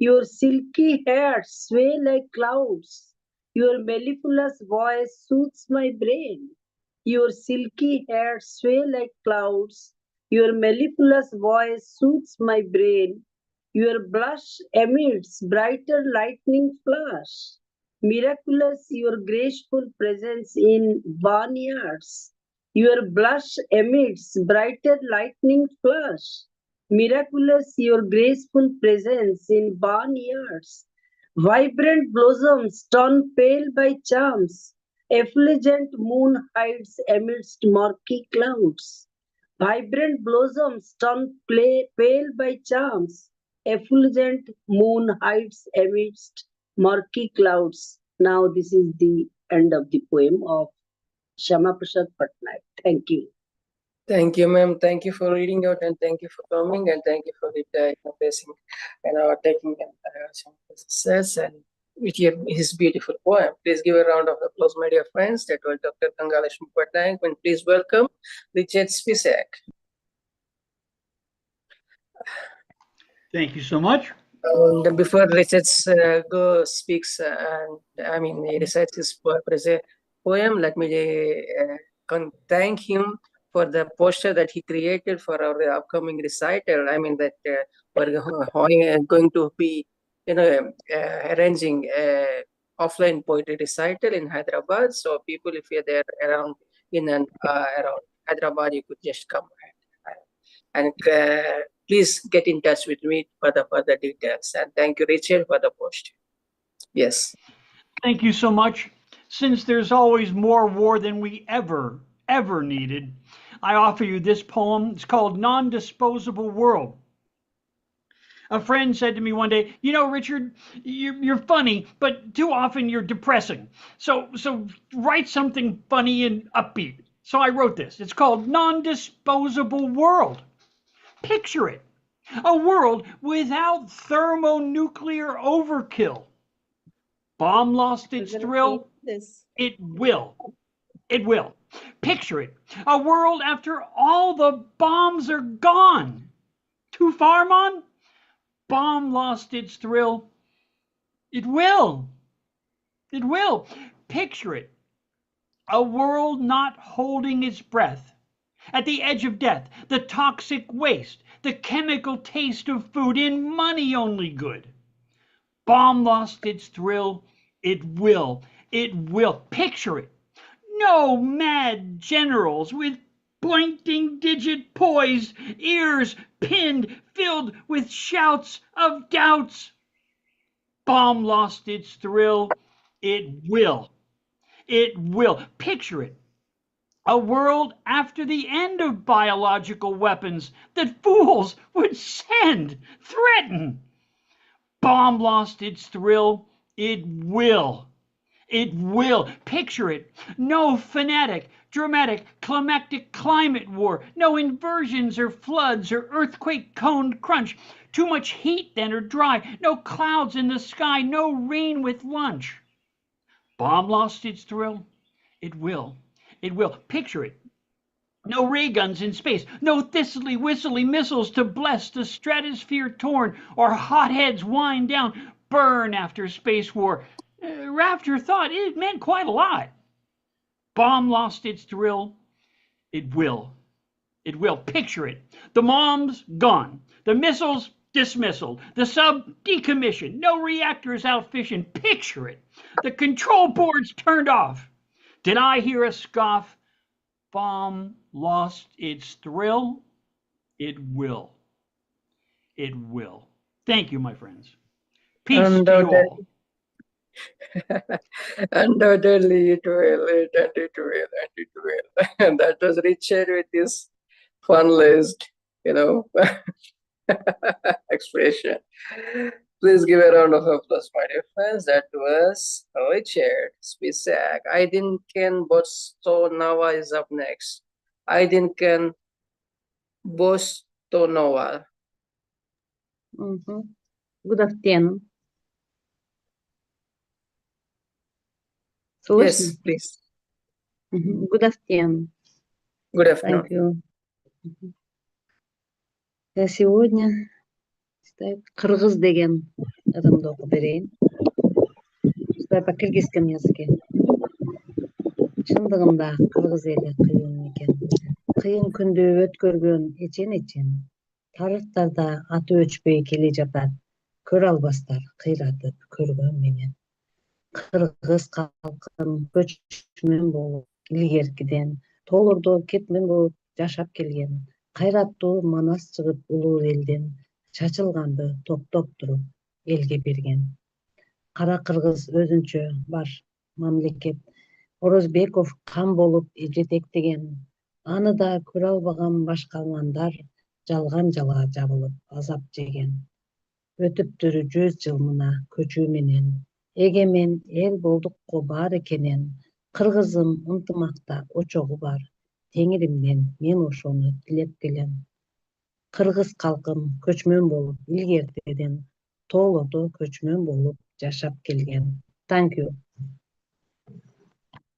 Your silky hair sway like clouds. Your mellifluous voice soothes my brain. Your silky hair sway like clouds. Your mellifluous voice soothes my brain. Your blush emits brighter lightning flash. Miraculous your graceful presence in barnyards. Your blush emits brighter lightning flash. Miraculous your graceful presence in barnyards. Vibrant blossoms turn pale by charms. Effulgent moon hides amidst murky clouds. Vibrant blossoms turn pale by charms. Effulgent moon hides amidst murky clouds. Now this is the end of the poem of Shyamaprasad Patnaik. Thank you. Thank you, ma'am. Thank you for reading out, and thank you for coming, and thank you for the blessing and taking some says and with his beautiful poem. Please give a round of applause, my dear friends. That was Dr. Gangalaxmi Patnaik, and please welcome Richard Spisak. Thank you so much. And before Richard speaks, he recites his poem, let me thank him for the poster that he created for our upcoming recital. We're going to be, arranging offline poetry recital in Hyderabad. So people, if you're there around around Hyderabad, you could just come and please get in touch with me for the further details. And thank you, Richard, for the post. Yes. Thank you so much. Since there's always more war than we ever needed, I offer you this poem. It's called Non-Disposable World. A friend said to me one day, you know, Richard, you're funny, but too often you're depressing. So write something funny and upbeat. So I wrote this. It's called Non-Disposable World. Picture it. A world without thermonuclear overkill. Bomb lost its thrill? It will. It will. Picture it. A world after all the bombs are gone. Too far, Mon? Bomb lost its thrill? It will. It will. Picture it. A world not holding its breath. At the edge of death, the toxic waste, the chemical taste of food in money only good. Bomb lost its thrill? It will. It will. Picture it. No mad generals with pointing digit poised, ears pinned, filled with shouts of doubts. Bomb lost its thrill? It will. It will. Picture it. A world after the end of biological weapons that fools would send, threaten. Bomb lost its thrill? It will. It will. Picture it. No fanatic, dramatic, climactic climate war. No inversions or floods or earthquake-coned crunch. Too much heat then or dry. No clouds in the sky. No rain with lunch. Bomb lost its thrill? It will. It will. Picture it. No ray guns in space, no thistly whistly missiles to bless the stratosphere torn, or hotheads wind down, burn after space war. Rafter thought it meant quite a lot. Bomb lost its thrill. It will. It will. Picture it. The bomb's gone. The missiles dismissaled. The sub decommissioned. No reactors out fishing. Picture it. The control board's turned off. Did I hear a scoff? Bomb lost its thrill. It will. It will. Thank you, my friends. Peace to you all. Undoubtedly, it will, and it will, and it will. And that was Richard with this fun list, expression. Please give a round of applause, my dear friends. That was Richard Spisak. Aydin Bostonova is up next. Aydin Bostonova. Good afternoon. Yes, please. Good afternoon. Good afternoon. Thank you. Я сегодня кыргыз деген адамды окуп берейин. По кыргызском языке. Чындыгында кыргыз эли кыйын экен. Кыйын күндү өткөргөн эчен. Тарыхтарда аты өчпөй келе жатат. Көрө албастар кыйратып көргөн менен. Кыргыз калкын көчмөн болуп илгеркиден, тоолордо кетмен болуп жашап келген. Кайраттуу манас чыгып улуу элден чачылганды топтоп туруп элге берген. Кара кыргыз өзүнчө бар мамлекет. Орозбеков кам болуп жетектеген. Аны да көрө албаган башкалмандар жалган жала жабылып азап жеген. Өтүптүр 100 жыл мына көчүү менен. Эгемен эл болдукко бар экенен. Кыргызым ынтымакта очогу бар. Теңиримден мен ошону тилеп келем. Кыргыз калкым көчмөн болуп илгертеден, тоолордо көчмөн болуп жашап келген. Thank you.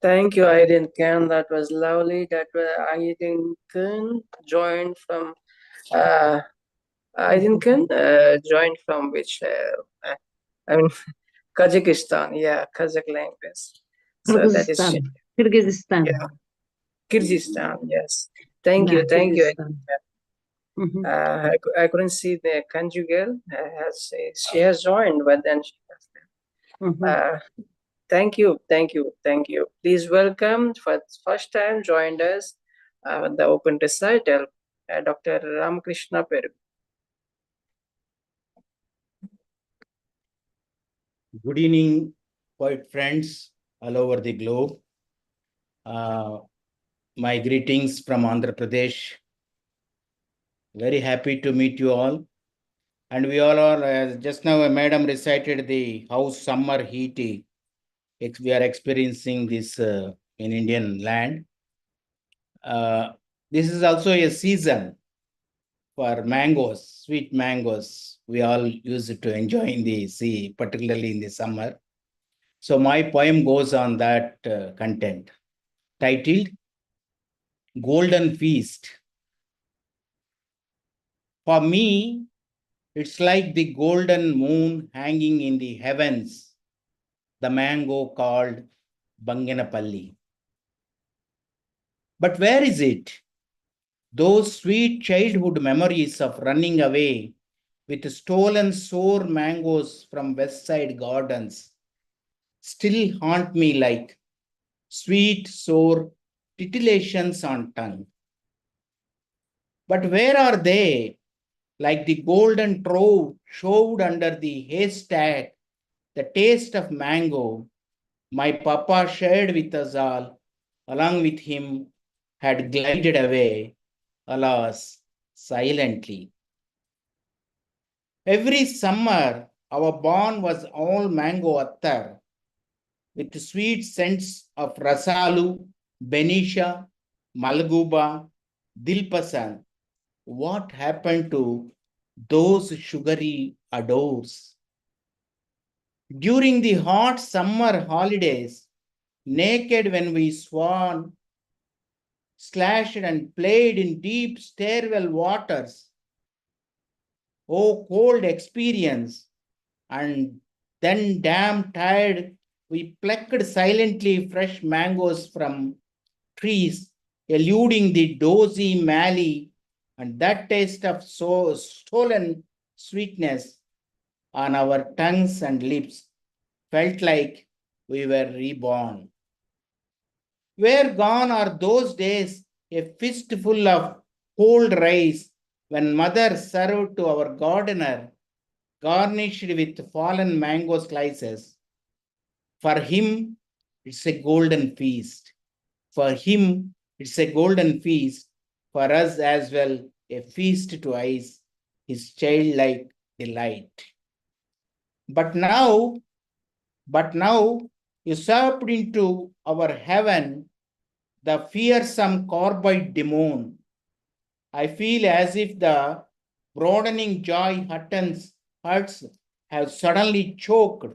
Thank you, Aydin Khan. That was lovely. That was Aydin Khan joined from joined from which? Kazakhstan. Yeah, Kazakh language. So that is Kyrgyzstan. Yeah. Kyrgyzstan. Yes. Thank you. Thank you. I couldn't see the conjugal. She has joined, but then she has. Thank you. Please welcome for the first time joined us the open recital, Dr. Ramakrishna Peru. Good evening, poet friends all over the globe. My greetings from Andhra Pradesh. Very happy to meet you all. And we all are, just now a madam recited the how summer heat we are experiencing this in Indian land. This is also a season for mangoes, sweet mangoes. We all use it to enjoy in the sea, particularly in the summer. So my poem goes on that content, titled Golden Feast. For me, it's like the golden moon hanging in the heavens, the mango called Banganapalli. But where is it? Those sweet childhood memories of running away with stolen sour mangoes from West Side gardens still haunt me like sweet, sour titillations on tongue. But where are they? Like the golden trove showed under the haystack, the taste of mango my papa shared with us all, along with him, had glided away, alas, silently. Every summer, our barn was all mango attar, with the sweet scents of rasalu, benisha, malguba, dilpasan. What happened to those sugary adores? During the hot summer holidays, naked when we swan slashed and played in deep stairwell waters. Oh, cold experience! And then, damn tired, we plucked silently fresh mangoes from trees, eluding the dozy mallee, and that taste of stolen sweetness on our tongues and lips felt like we were reborn. Where gone are those days, a fistful of cold rice when mother served to our gardener, garnished with fallen mango slices? For him, it's a golden feast. For him, it's a golden feast. For us as well, a feast to eyes, his childlike delight. But now, usurped into our heaven, the fearsome carbide demon, I feel as if the broadening joy hearts have suddenly choked,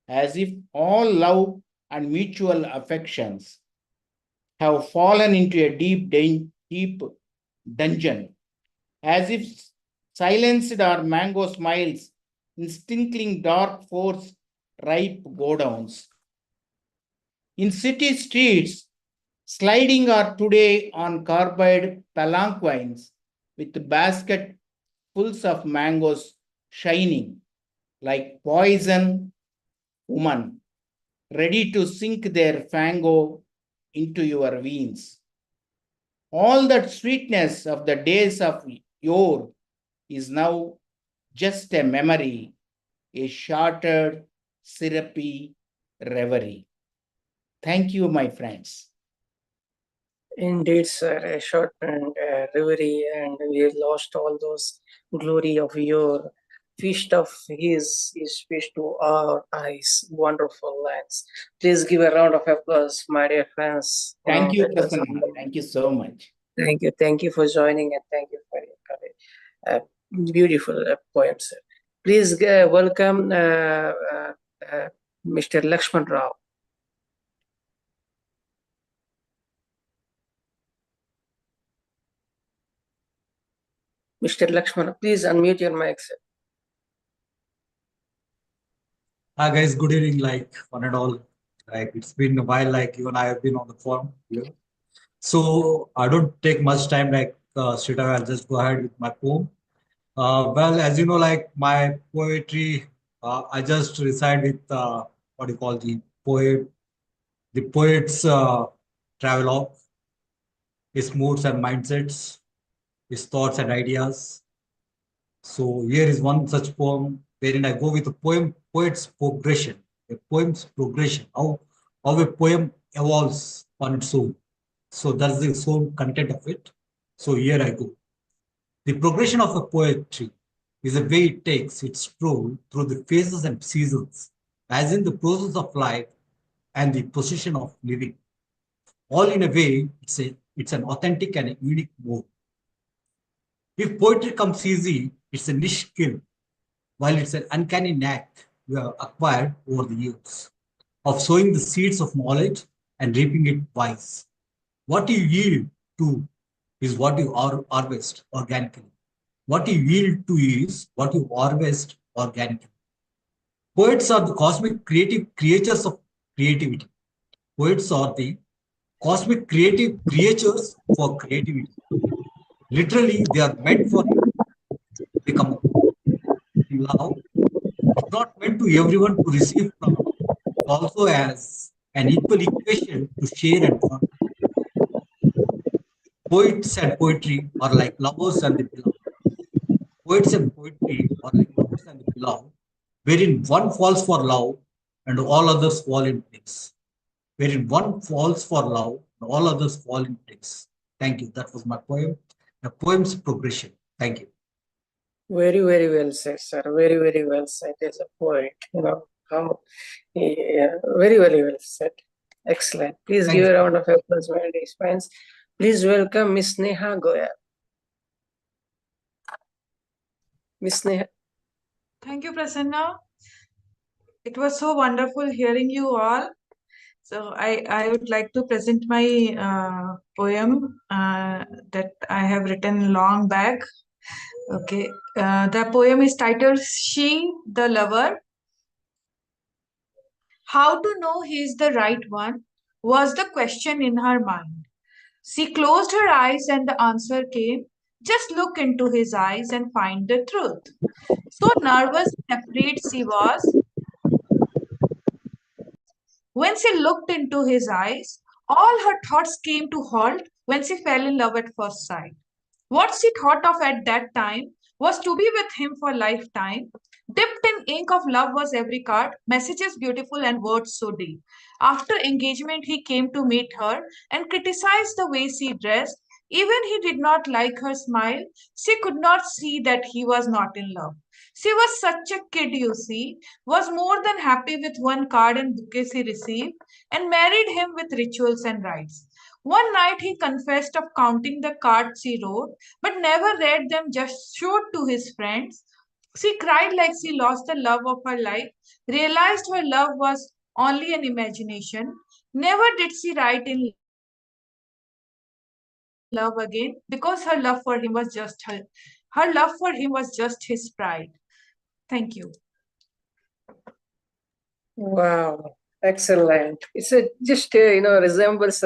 as if all love and mutual affections have fallen into a deep dungeon, as if silenced our mango smiles in stinkling dark force ripe godowns. In city streets, sliding are today on carbide palanquines with basketfuls of mangoes shining like poison woman, ready to sink their fango into your veins. All that sweetness of the days of yore is now just a memory, a shattered, syrupy reverie. Thank you, my friends. Indeed, sir, a short and reverie, and we lost all those glory of your feast of his feast to our eyes. Wonderful lines. Please give a round of applause, my dear friends. Thank you, That was Prasanna. Thank you so much. Thank you for joining, and thank you for your courage. Beautiful poem, sir. Please welcome Mr. Laxman Rao. Mr. Laxman, please unmute your mic, sir. Hi guys, good evening, like one and all. Like it's been a while, like even I have been on the forum here. So I don't take much time, like straight away, I'll just go ahead with my poem. Well, as you know, like my poetry, I just reside with what you call the poet's travelogue, his moods and mindsets, his thoughts and ideas. So here is one such poem wherein I go with a poet's progression, a poem's progression, how a poem evolves on its own. So that's the sole content of it. So here I go. The progression of a poetry is the way it takes its stroll through the phases and seasons, as in the process of life and the position of living. All in a way, it's an authentic and a unique mode. If poetry comes easy, it's a niche skill, while it's an uncanny knack we have acquired over the years of sowing the seeds of knowledge and reaping it wise. What you yield to is what you harvest organically. What you yield to is what you harvest organically. Poets are the cosmic creative creatures of creativity. Poets are the cosmic creative creatures for creativity. Literally, they are meant for you. They come up. Love is not meant to everyone to receive from, also as an equal equation to share and fun. Poets and poetry are like lovers and the beloved. Poets and poetry are like lovers and the beloved, wherein one falls for love and all others fall in place. Wherein one falls for love and all others fall in place. Thank you. That was my poem. The poem's progression. Thank you. Very, very well said, sir. Very, very well said as a poet. You know, how very, very well said. Excellent. Please give a round of applause, my dear friends. Please welcome Miss Sneha Goel. Miss Sneha. Thank you, Prasanna. It was so wonderful hearing you all. So I would like to present my poem that I have written long back. Okay, the poem is titled She the Lover. How to know he is the right one was the question in her mind. She closed her eyes and the answer came. Just look into his eyes and find the truth. So nervous and afraid she was, when she looked into his eyes, all her thoughts came to halt when she fell in love at first sight. What she thought of at that time was to be with him for lifetime. Dipped in ink of love was every card, messages beautiful and words so deep. After engagement, he came to meet her and criticized the way she dressed. Even he did not like her smile. She could not see that he was not in love. She was such a kid, you see, was more than happy with one card and bouquet she received, and married him with rituals and rites. One night he confessed of counting the cards she wrote, but never read them, just showed to his friends. She cried like she lost the love of her life, realized her love was only an imagination. Never did she write in love again because her love for him was just her love for him was just his pride. Thank you. Wow, excellent. It's a just resembles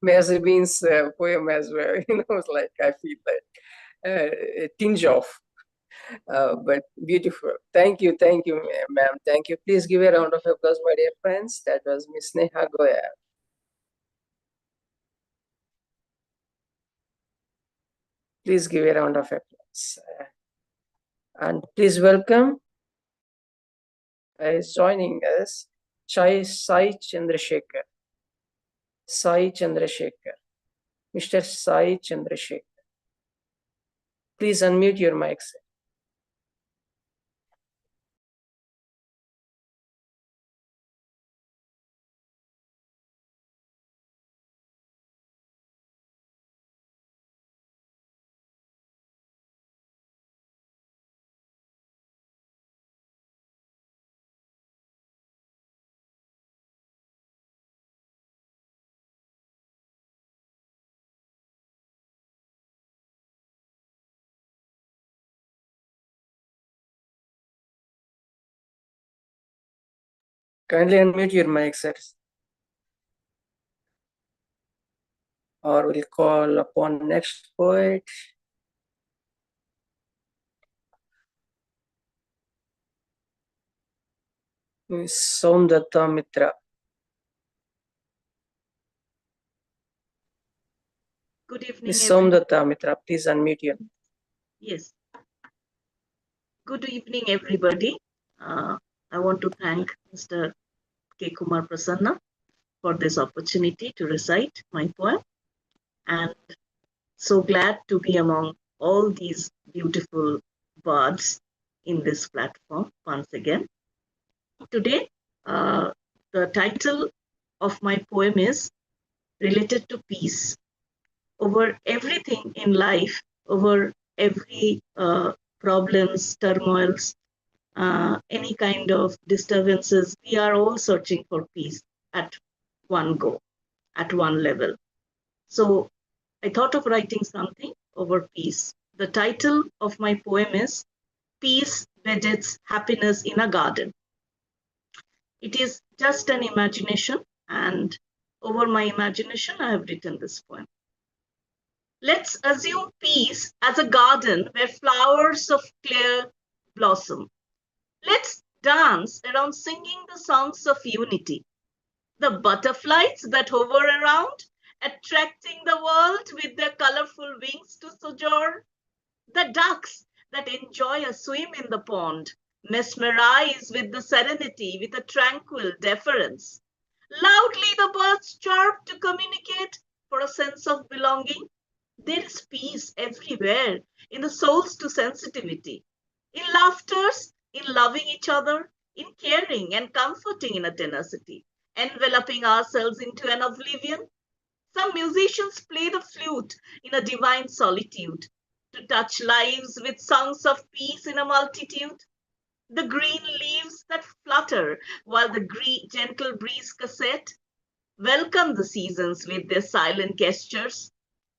Mehzabeen's poem as well. It's like I feel like a tinge of, but beautiful. Thank you, ma'am. Thank you. Please give a round of applause, my dear friends. That was Miss Sneha Goel. Please give a round of applause. And please welcome is joining us Sai Chandrasekhar. Sai Chandrasekhar. Mr. Sai Chandrasekhar. Please unmute your mics. Kindly unmute your mic, sir. Or we'll call upon next poet. Miss Somdatta Mitra. Good evening, Miss Somdatta Mitra, please unmute your. Yes. Good evening, everybody. I want to thank Mr. K. Kumar Prasanna for this opportunity to recite my poem, and so glad to be among all these beautiful bards in this platform once again. Today, the title of my poem is related to peace. Over everything in life, over every problems, turmoils, any kind of disturbances, we are all searching for peace at one go, at one level. So I thought of writing something over peace. The title of my poem is Peace Begets Happiness in a Garden. It is just an imagination, and over my imagination, I have written this poem. Let's assume peace as a garden where flowers of clear blossom. Let's dance around singing the songs of unity. The butterflies that hover around, attracting the world with their colorful wings to sojourn. The ducks that enjoy a swim in the pond, mesmerized with the serenity, with a tranquil deference. Loudly the birds chirp to communicate for a sense of belonging. There is peace everywhere in the soul's to sensitivity, in laughters, in loving each other, in caring and comforting in a tenacity, enveloping ourselves into an oblivion. Some musicians play the flute in a divine solitude to touch lives with songs of peace in a multitude. The green leaves that flutter while the gentle breeze cassette, welcome the seasons with their silent gestures.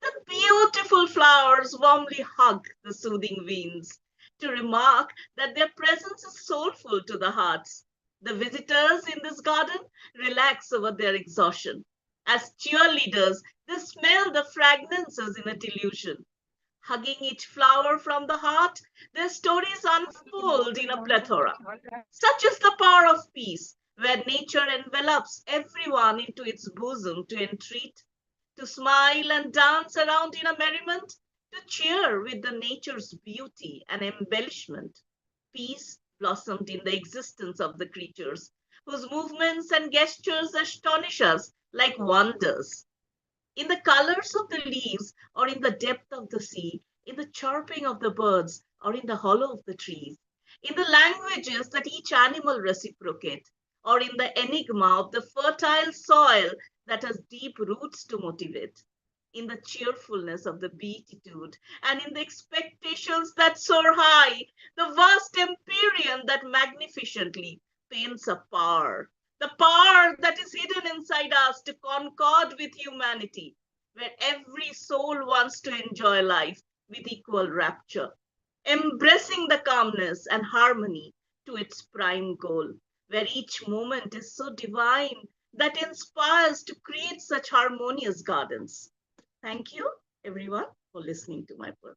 The beautiful flowers warmly hug the soothing winds to remark that their presence is soulful to the hearts. The visitors in this garden relax over their exhaustion. As cheerleaders, they smell the fragrances in a delusion. Hugging each flower from the heart, their stories unfold in a plethora. Such is the power of peace, where nature envelops everyone into its bosom to entreat, to smile and dance around in a merriment, to cheer with the nature's beauty and embellishment. Peace blossomed in the existence of the creatures, whose movements and gestures astonish us like wonders. In the colors of the leaves, or in the depth of the sea, in the chirping of the birds, or in the hollow of the trees, in the languages that each animal reciprocate, or in the enigma of the fertile soil that has deep roots to motivate, in the cheerfulness of the beatitude, and in the expectations that soar high, the vast empyrean that magnificently paints a power, the power that is hidden inside us to concord with humanity, where every soul wants to enjoy life with equal rapture, embracing the calmness and harmony to its prime goal, where each moment is so divine that inspires to create such harmonious gardens. Thank you, everyone, for listening to my poem.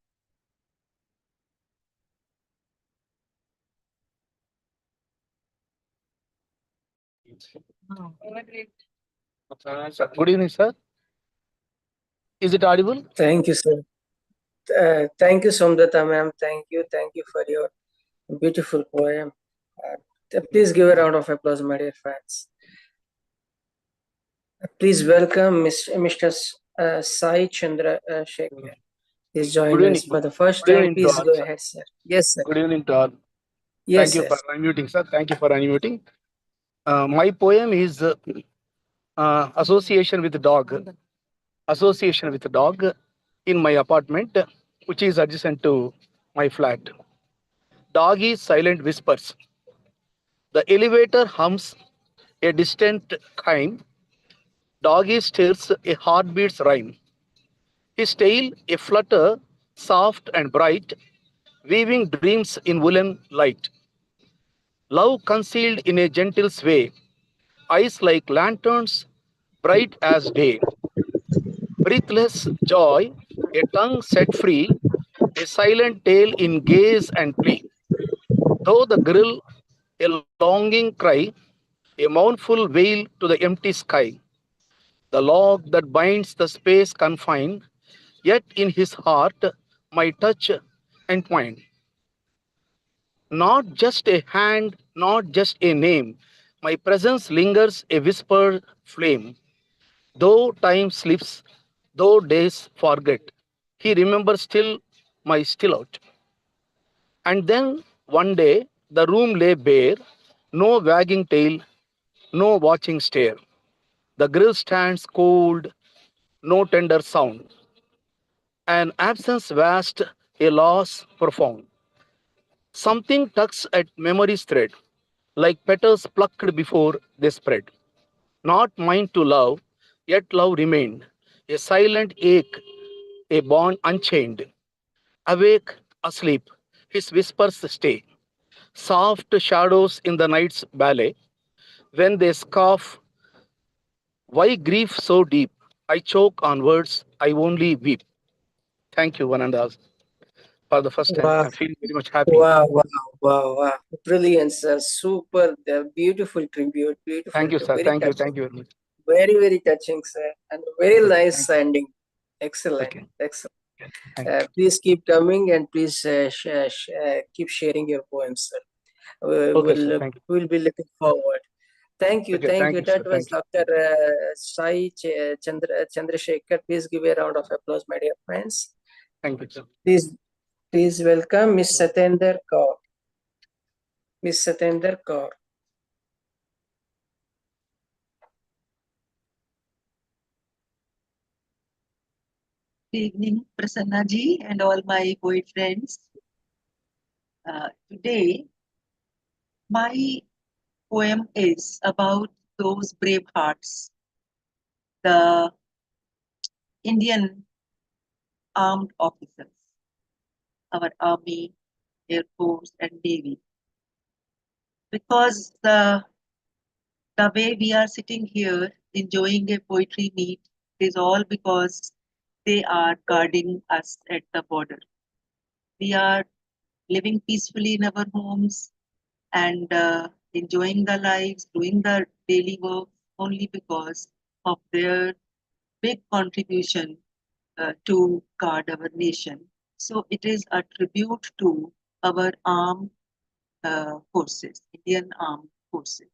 Good evening, sir. Is it audible? Thank you, sir. Thank you, Somdatta ma'am. Thank you for your beautiful poem. Please give a round of applause, my dear friends. Please welcome Mr. Sai Chandra Shekhar. He's joined us for the first time. Please go ahead, sir. Yes, sir. Good evening to all. Yes, Thank you for unmuting, sir. Thank you for unmuting. My poem is Association with the Dog. Association with the dog in my apartment, which is adjacent to my flat. Doggy silent whispers. The elevator hums a distant chime. Doggy stirs a heartbeat's rhyme. His tail a flutter, soft and bright, weaving dreams in woolen light. Love concealed in a gentle sway, eyes like lanterns, bright as day. Breathless joy, a tongue set free, a silent tale in gaze and plea. Though the grill, a longing cry, a mournful wail to the empty sky. The log that binds the space confined, yet in his heart my touch entwined. Not just a hand, not just a name, my presence lingers a whispered flame. Though time slips, though days forget, he remembers still my still out. And then one day the room lay bare, no wagging tail, no watching stare. The grill stands cold, no tender sound. An absence vast, a loss profound. Something tugs at memory's thread, like petals plucked before they spread. Not mine to love, yet love remained. A silent ache, a bond unchained. Awake, asleep, his whispers stay. Soft shadows in the night's ballet. When they scoff, why grief so deep? I choke on words, I only weep. Thank you, one and all. For the first time, Wow. I'm feeling very much happy. Wow. Brilliant, sir. Super. Beautiful tribute. Beautiful. Thank you, sir. Very Thank you. touching. Thank you very much. Very, very touching, sir. And very Okay, nice ending. Excellent. Okay. Excellent. Thank you. Please keep coming and please keep sharing your poems, sir. Okay, sir. Thank you. We'll be looking forward. Thank you. Okay, Thank thank you. you, sir. That was Thank you. Dr. Sai Chandrasekhar. Please give a round of applause, my dear friends. Thank you, sir. Please welcome Miss Satender Kaur. Miss Satender Kaur. Good evening, Prasanna ji and all my poet friends. Today, my poem is about those brave hearts the Indian armed officers, our Army, Air Force, and Navy. Because the way we are sitting here enjoying a poetry meet is all because they are guarding us at the border. We are living peacefully in our homes and enjoying the lives, doing the daily work only because of their big contribution to guard our nation. So it is a tribute to our armed forces, Indian armed forces.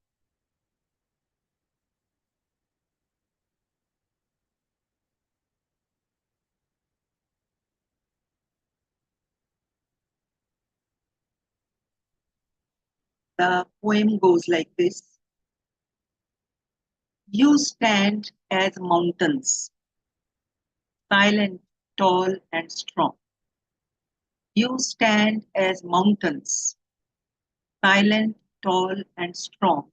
The poem goes like this. You stand as mountains, silent, tall, and strong. You stand as mountains, silent, tall, and strong,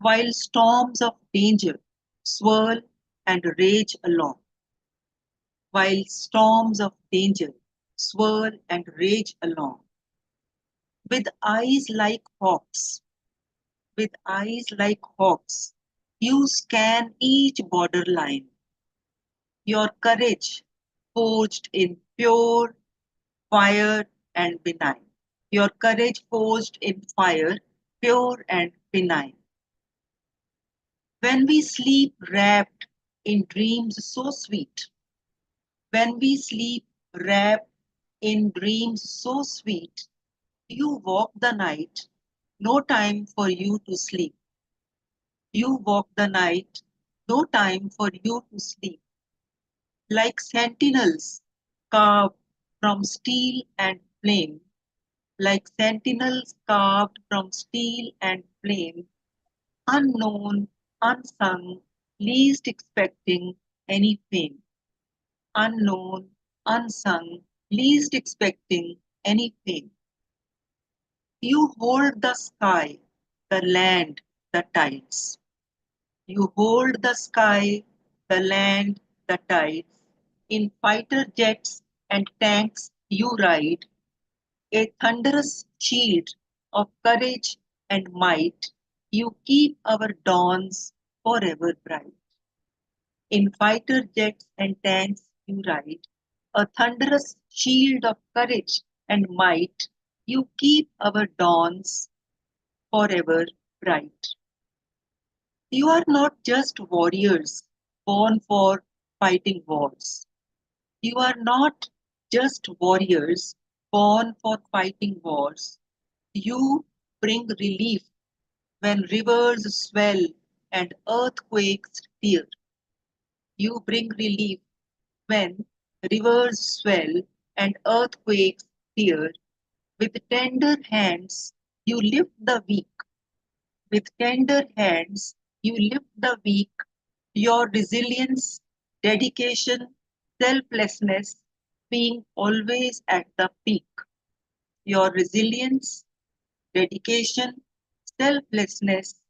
while storms of danger swirl and rage along. While storms of danger swirl and rage along. With eyes like hawks, you scan each borderline. Your courage forged in pure fire and benign. Your courage forged in fire, pure and benign. When we sleep wrapped in dreams so sweet, when we sleep wrapped in dreams so sweet, you walk the night, no time for you to sleep. You walk the night, no time for you to sleep. Like sentinels carved from steel and flame, like sentinels carved from steel and flame, unknown, unsung, least expecting any fame. Unknown, unsung, least expecting any fame. You hold the sky, the land, the tides. You hold the sky, the land, the tides. In fighter jets and tanks you ride, a thunderous shield of courage and might. You keep our dawns forever bright. In fighter jets and tanks you ride, a thunderous shield of courage and might. You keep our dawns forever bright. You are not just warriors born for fighting wars. You are not just warriors born for fighting wars. You bring relief when rivers swell and earthquakes tear. You bring relief when rivers swell and earthquakes tear. With tender hands, you lift the weak. With tender hands, you lift the weak. Your resilience, dedication, selflessness being always at the peak. Your resilience, dedication, selflessness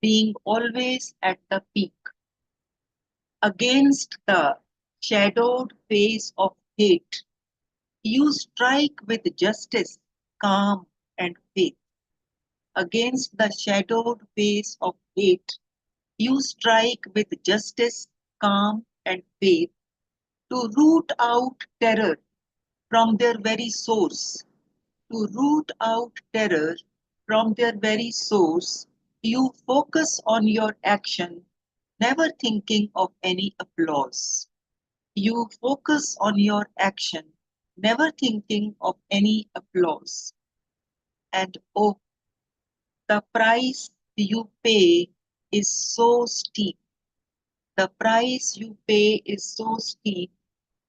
being always at the peak. Against the shadowed face of hate, you strike with justice, calm, and faith. Against the shadowed face of hate, you strike with justice, calm, and faith to root out terror from their very source. To root out terror from their very source, you focus on your action, never thinking of any applause. You focus on your action, never thinking of any applause. And oh, the price you pay is so steep. The price you pay is so steep.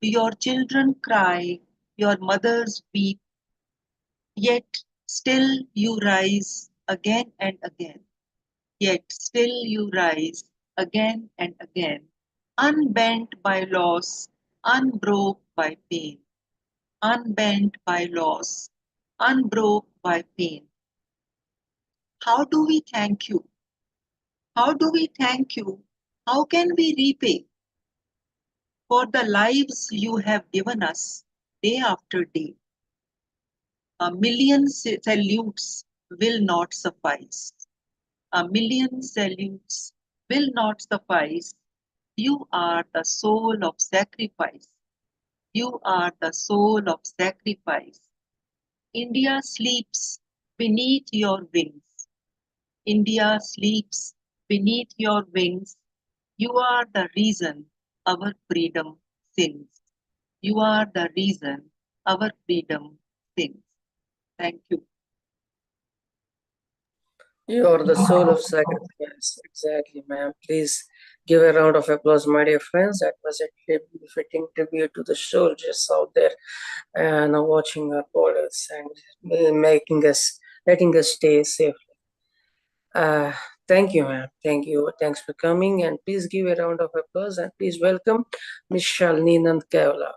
Your children cry, your mothers weep, yet still you rise again and again. Yet still you rise again and again, unbent by loss, unbroke by pain. Unbent by loss, unbroke by pain. How do we thank you? How do we thank you How can we repay for the lives you have given us day after day? A million salutes will not suffice. A million salutes will not suffice. You are the soul of sacrifice. You are the soul of sacrifice. India sleeps beneath your wings. India sleeps beneath your wings. You are the reason our freedom sings. You are the reason our freedom sings. Thank you. You are the soul of sacrifice. Exactly, ma'am. Please give a round of applause, my dear friends. That was a befitting tribute to the soldiers out there and watching our borders and letting us stay safe. Thank you, ma'am. Thank you. Thanks for coming. And please give a round of applause and please welcome Ms. Shalini Nandkevla.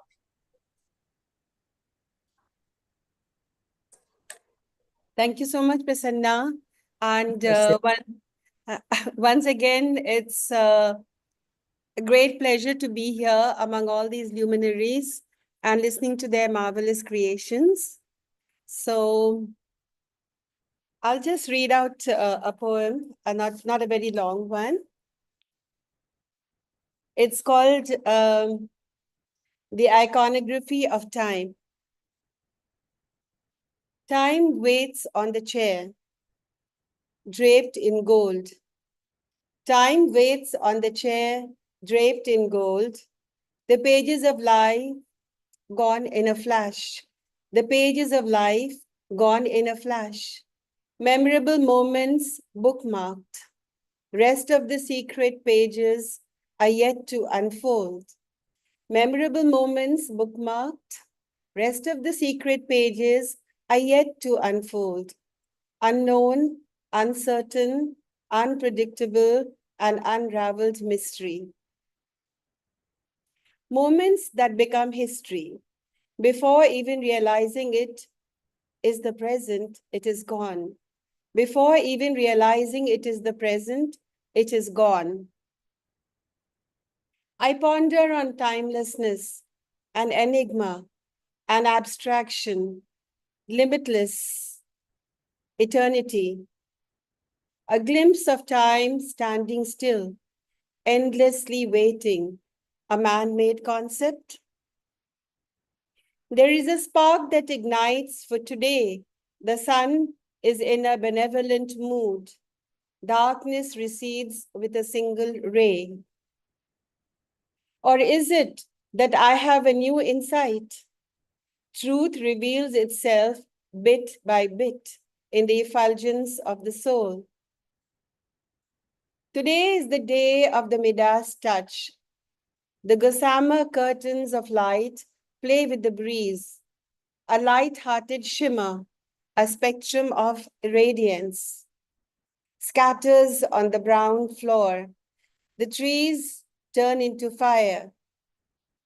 Thank you so much, Prasanna. And once again, it's a great pleasure to be here among all these luminaries and listening to their marvelous creations. So I'll just read out a poem, not a very long one. It's called The Iconography of Time. Time waits on the chair, draped in gold. Time waits on the chair, draped in gold. The pages of life gone in a flash. The pages of life gone in a flash. Memorable moments bookmarked. Rest of the secret pages are yet to unfold. Memorable moments bookmarked. Rest of the secret pages are yet to unfold. Unknown, uncertain, unpredictable, and unraveled mystery. Moments that become history. Before even realizing it is the present, it is gone. Before even realizing it is the present, it is gone. I ponder on timelessness, an enigma, an abstraction, limitless, eternity. A glimpse of time standing still, endlessly waiting, a man-made concept. There is a spark that ignites for today. The sun is in a benevolent mood. Darkness recedes with a single ray. Or is it that I have a new insight? Truth reveals itself bit by bit in the effulgence of the soul. Today is the day of the Midas touch. The gossamer curtains of light play with the breeze, a light-hearted shimmer, a spectrum of radiance, scatters on the brown floor. The trees turn into fire,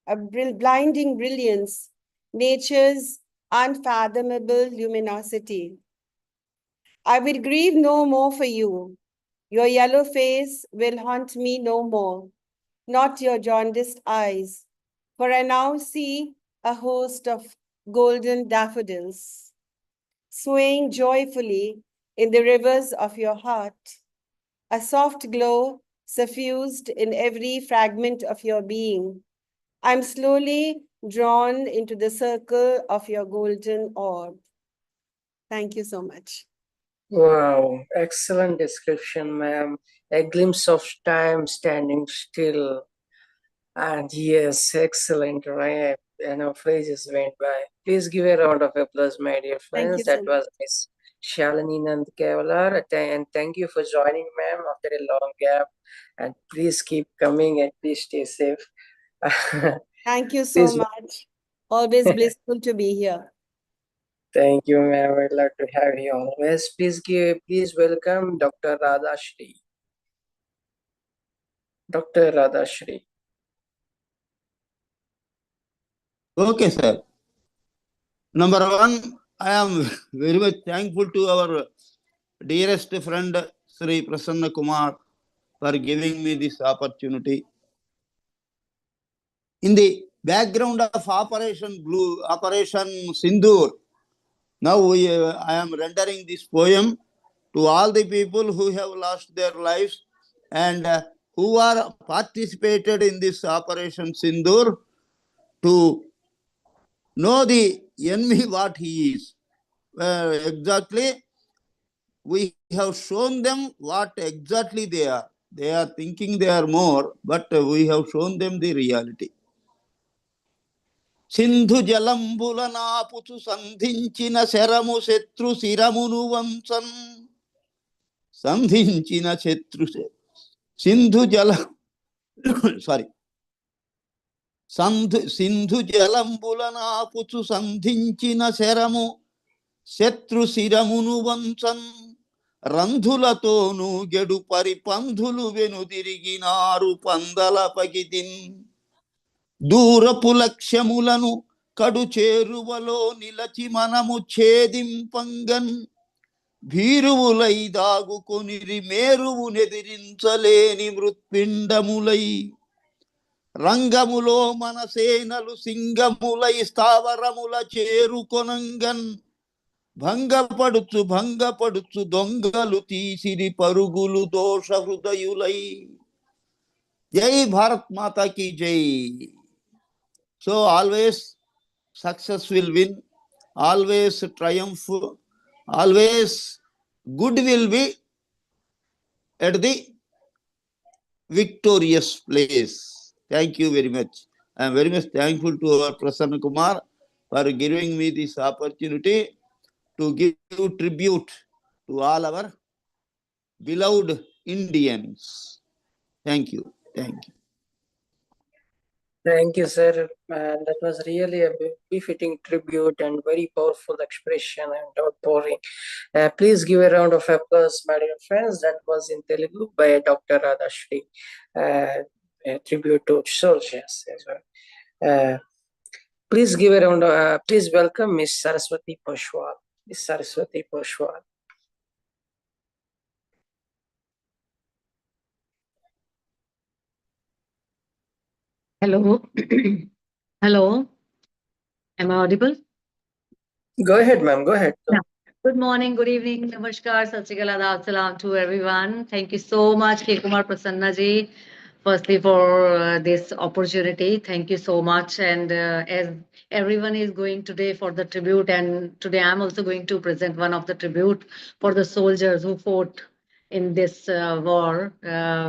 a blinding brilliance, nature's unfathomable luminosity. I will grieve no more for you. Your yellow face will haunt me no more, not your jaundiced eyes, for I now see a host of golden daffodils, swaying joyfully in the rivers of your heart, a soft glow suffused in every fragment of your being. I'm slowly drawn into the circle of your golden orb. Thank you so much. Wow, excellent description, ma'am. A glimpse of time standing still. And yes, excellent, right? Phrases went by. Please give a round of applause, my dear Thank you friends. so That was Miss Shalini Nandkevla. And thank you for joining, ma'am, after a long gap. And please keep coming and please stay safe. Thank you so Please. much. Always blissful to be here. Thank you, ma'am. I'd like to have you always. Please welcome Dr. Radhashri. Dr. Radhashri. Okay, sir. Number one, I am very much thankful to our dearest friend, Sri Prasanna Kumar, for giving me this opportunity. In the background of Operation Sindoor, now I am rendering this poem to all the people who have lost their lives and who are participated in this Operation Sindoor, to know the enemy what he is. Exactly, we have shown them what exactly they are. They are thinking they are more, but we have shown them the reality. Sindhu జలంబుల నాపుచు సంధించిన శరము శత్రు శిరమును వంచన్. సంధించిన శత్రు సింధు జల sorry Sindhu జలంబుల నాపుచు సంధించిన శరము శత్రు శిరమును వంచన్. రంధులతోనూ గెడు పరిపంధులు వెనుదిరిగినారు పందల పగిదిన్. దూరపు లక్ష్యములను కడు చేరువలో నిలచి మనము ఛేదింపంగన్. భీరువులై దాగుకొనిరి మేరువు నెదిరించలేని మృత్పిండములై. రంగములో మన సేనలు సింగములై స్థావరముల చేరుకొనంగన్. భంగపడుచు దొంగలు తీసిరి పరుగులు దోష హృదయులై. జై భారత్ మాతా కీ జై. So always success will win, always triumph, always good will be at the victorious place. Thank you very much. I am very much thankful to our Prasanna Kumar for giving me this opportunity to give tribute to all our beloved Indians. Thank you. Thank you. Thank you, sir. That was really a befitting tribute and very powerful expression and outpouring. Please give a round of applause, my dear friends. That was in Telugu by Dr. Radhashri. A tribute to soldiers as well. Please give a round of, please welcome Miss Saraswati Poshwal. Miss Saraswati Poshwal. Hello. Hello. Am I audible? Go ahead, ma'am. Go ahead. Yeah. Good morning, good evening, namaskar, sat sri akal, adab, salam to everyone. Thank you so much, K. Kumar Prasanna ji, firstly for this opportunity. Thank you so much. And as everyone is going today for the tribute, and today I'm also going to present one of the tribute for the soldiers who fought in this war,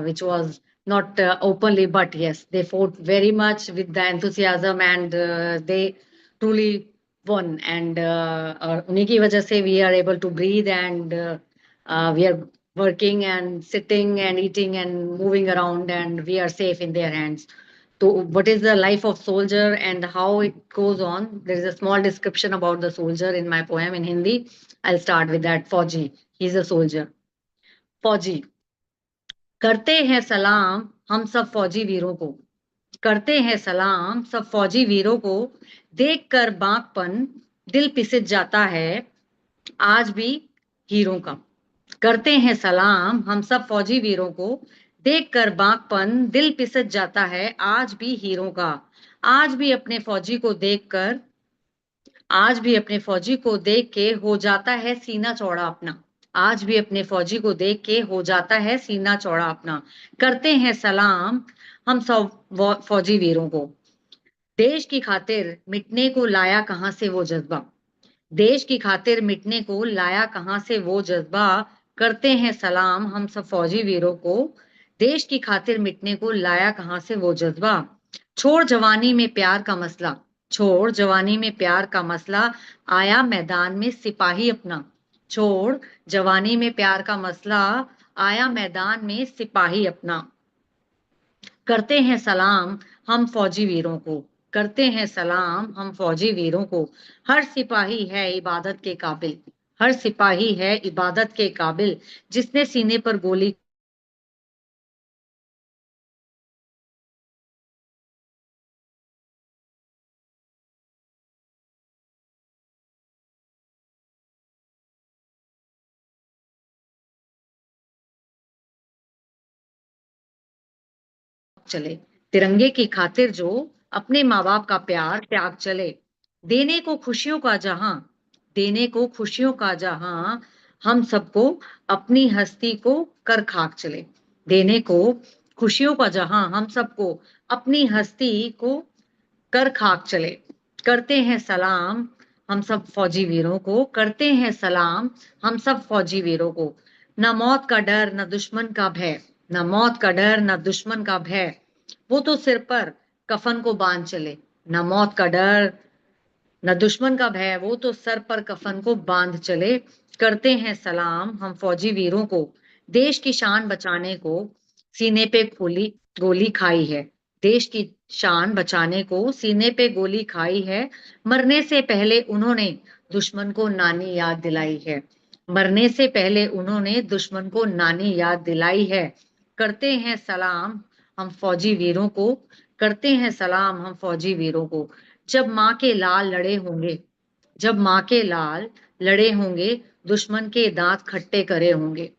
which was not openly, but yes, they fought very much with the enthusiasm, and they truly won. And उन्हीं की वजह से we are able to breathe, and we are working and sitting and eating and moving around, and we are safe in their hands. So what is the life of soldier and how it goes on? There is a small description about the soldier in my poem in Hindi. I'll start with that. Fauji, he's a soldier. फौजी, करते हैं सलाम हम सब फौजी वीरों को, करते हैं सलाम सब फौजी वीरों को, देखकर बांकपन दिल पिसज जाता है आज भी हीरों का। करते हैं सलाम हम सब फौजी वीरों को, देखकर बांकपन दिल पिसज जाता है आज भी हीरों का। आज भी अपने फौजी को देखकर, आज भी अपने फौजी को देख के हो जाता है सीना चौड़ा अपना, आज भी अपने फौजी को देख के हो जाता है सीना चौड़ा अपना। करते हैं सलाम हम सब फौजी वीरों को, देश की खातिर मिटने को लाया कहां से वो जज्बा, देश की खातिर मिटने को लाया कहां से वो जज्बा। करते हैं सलाम हम सब फौजी वीरों को, देश की खातिर मिटने को लाया कहां से वो जज्बा। छोड़ जवानी में प्यार का मसला, छोड़ जवानी में प्यार का मसला, आया मैदान में सिपाही अपना। छोड़ जवानी में प्यार का मसला, आया मैदान में सिपाही अपना। करते हैं सलाम हम फौजी वीरों को, करते हैं सलाम हम फौजी वीरों को। हर सिपाही है इबादत के काबिल, हर सिपाही है इबादत के काबिल, जिसने सीने पर गोली चले, तिरंगे की खातिर जो अपने माँ बाप का प्यार त्याग चले, देने को खुशियों का जहां, देने को खुशियों का जहां, हम सबको अपनी हस्ती को कर खाक चले, देने को खुशियों का जहां, हम सबको अपनी हस्ती को कर खाक चले, करते हैं सलाम हम सब फौजी वीरों को, करते हैं सलाम हम सब फौजी वीरों को, न मौत का डर न दुश्मन का भय, न मौत का डर न दुश्मन का भय, वो तो सिर पर कफन को बांध चले, न मौत का डर न दुश्मन का भय, वो तो सर पर कफन को बांध चले, करते हैं सलाम हम फौजी वीरों को, देश की शान बचाने को सीने पे गोली खाई है, देश की शान बचाने को सीने पे गोली खाई है, मरने से पहले उन्होंने दुश्मन को नानी याद दिलाई है, मरने से पहले उन्होंने दुश्मन को नानी याद दिलाई है, करते हैं सलाम हम फौजी वीरों को, करते हैं सलाम हम फौजी वीरों को, जब माँ के लाल लड़े होंगे, जब माँ के लाल लड़े होंगे, दुश्मन के दांत खट्टे करे होंगे,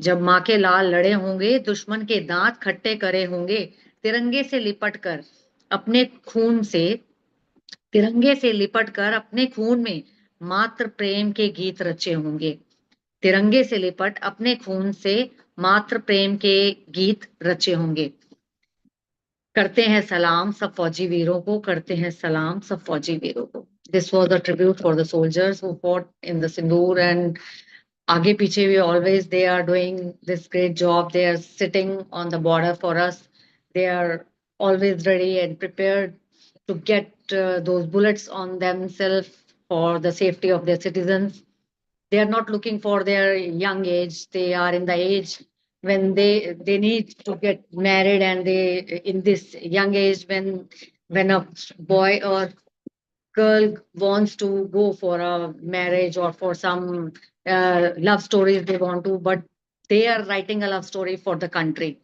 जब माँ के लाल लड़े होंगे, दुश्मन के दांत खट्टे करे होंगे, तिरंगे से लिपट कर अपने खून से, तिरंगे से लिपट कर अपने खून में मात्र प्रेम के गीत रचे होंगे, तिरंगे से लिपट अपने खून से मात्र प्रेम के गीत रचे होंगे, करते हैं सलाम सब फौजी वीरों को, करते हैं सलाम सब फौजी वीरों को. This was a tribute for the soldiers who fought in the Sindoor, and आगे पीछे we always, they are doing this great job. They are sitting on the border for us. They are always ready and prepared to get those bullets on themselves for the safety of their citizens. They are not looking for their young age. They are in the age when they need to get married, and they in this young age when a boy or girl wants to go for a marriage or for some love stories they want to, but they are writing a love story for the country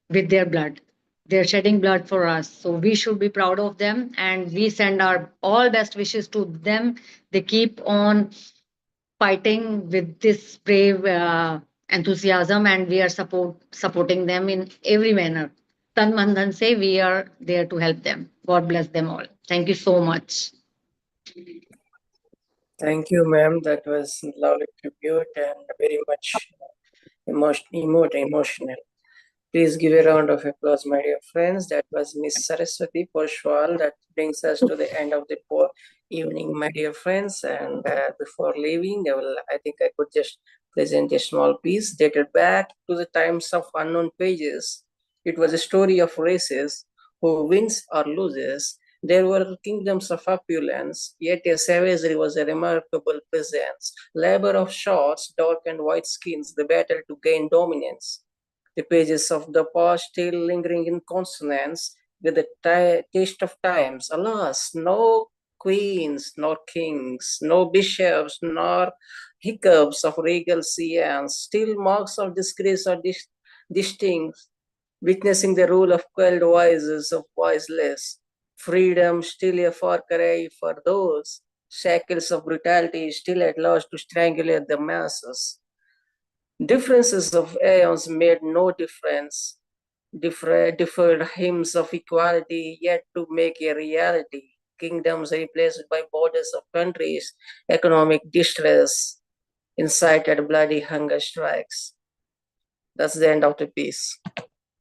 with their blood. They're shedding blood for us, so we should be proud of them, and we send our all best wishes to them. They keep on fighting with this brave enthusiasm, and we are supporting them in every manner. Tan man dhan se, we are there to help them. God bless them all. Thank you so much. Thank you, ma'am. That was lovely tribute and very much emotional. Please give a round of applause, my dear friends. That was Miss Saraswati Poshwal. That brings us to the end of the evening, my dear friends. And before leaving, I think I could just present a small piece dated back to the times of unknown pages. It was a story of races who wins or loses. There were kingdoms of opulence, yet a savagery was a remarkable presence. Labor of shorts, dark and white skins, the battle to gain dominance. The pages of the past still lingering in consonance with the taste of times. Alas, no queens, nor kings, no bishops, nor hiccups of regal scions, still marks of disgrace are distinct, witnessing the rule of quelled voices of voiceless. Freedom still a far cry for those, shackles of brutality still at last to strangulate the masses. Differences of aeons made no difference, differed hymns of equality yet to make a reality. Kingdoms replaced by borders of countries, economic distress, incited bloody hunger strikes. That's the end of the piece.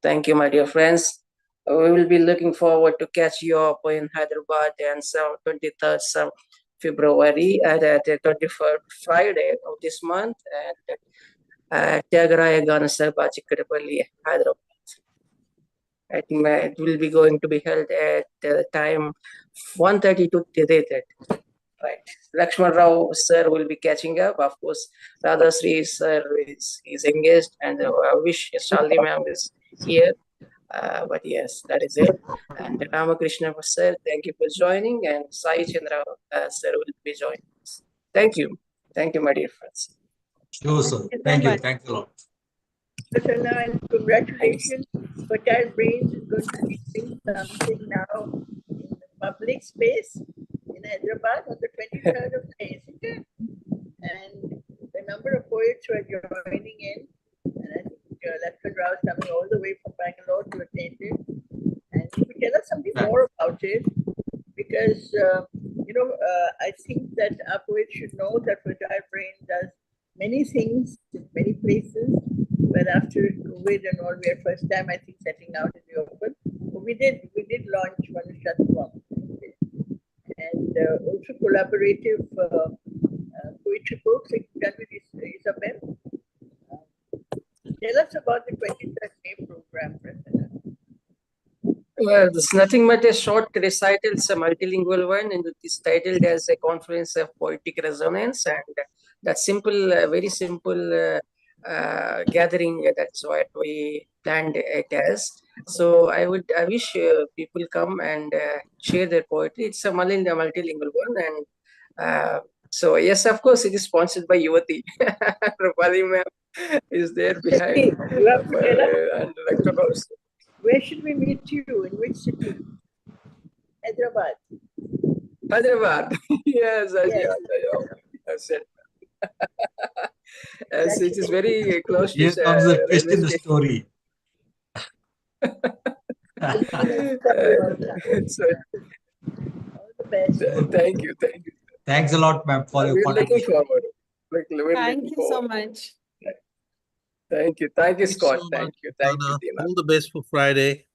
Thank you, my dear friends. We will be looking forward to catch you up in Hyderabad on 23rd February at the 23rd Friday of this month at Tyagaraja Ganasabha Chikkarapalli, Hyderabad. I think it will be going to be held at time 1:30 to 3:30. Right. Laxman Rao sir will be catching up. Of course, Radhasri sir is engaged, and I wish Shalini ma'am is here. But yes, that is it. And Ramakrishna sir, thank you for joining, and Sai Chandra sir will be joining us. Thank you. Thank you, my dear friends. Sure, sir. Thank you. Thanks a lot. Prasanna, and congratulations. Fertile Brains is going to be doing something now in the public space in Hyderabad on the 23rd of May, isn't it? And the number of poets who are joining in, and I think Laxman Rao is coming all the way from Bangalore to attend it. more about it because, I think that our poets should know that Fertile Brain does many things in many places. But after COVID and all, we are first time, I think, setting out in the open. But we did launch Manushatvam and also collaborative poetry books done with Isabel. Tell us about the 23rd May program, President. Well, there's nothing but a short recital. It's a multilingual one, and it is titled as a Conference of Poetic Resonance. And that simple, very simple gathering. That's what we planned it as. So I wish people come and share their poetry. It's a multilingual one, and so yes, of course, it is sponsored by Yuvati. Roopali ma'am is there behind, You have to tell us. and Lecture also. Where should we meet you? In which city? Hyderabad. Hyderabad. Yes, Yes. I said. As it is very close to Here comes the twist in the railway story. station. All the best. Thank you. Thanks a lot, ma'am, for your We're looking contribution. forward. We're Thank looking you so forward. much. Thank you, Thanks Scott. so Thank much, you, Anna. Deena. All the best for Friday.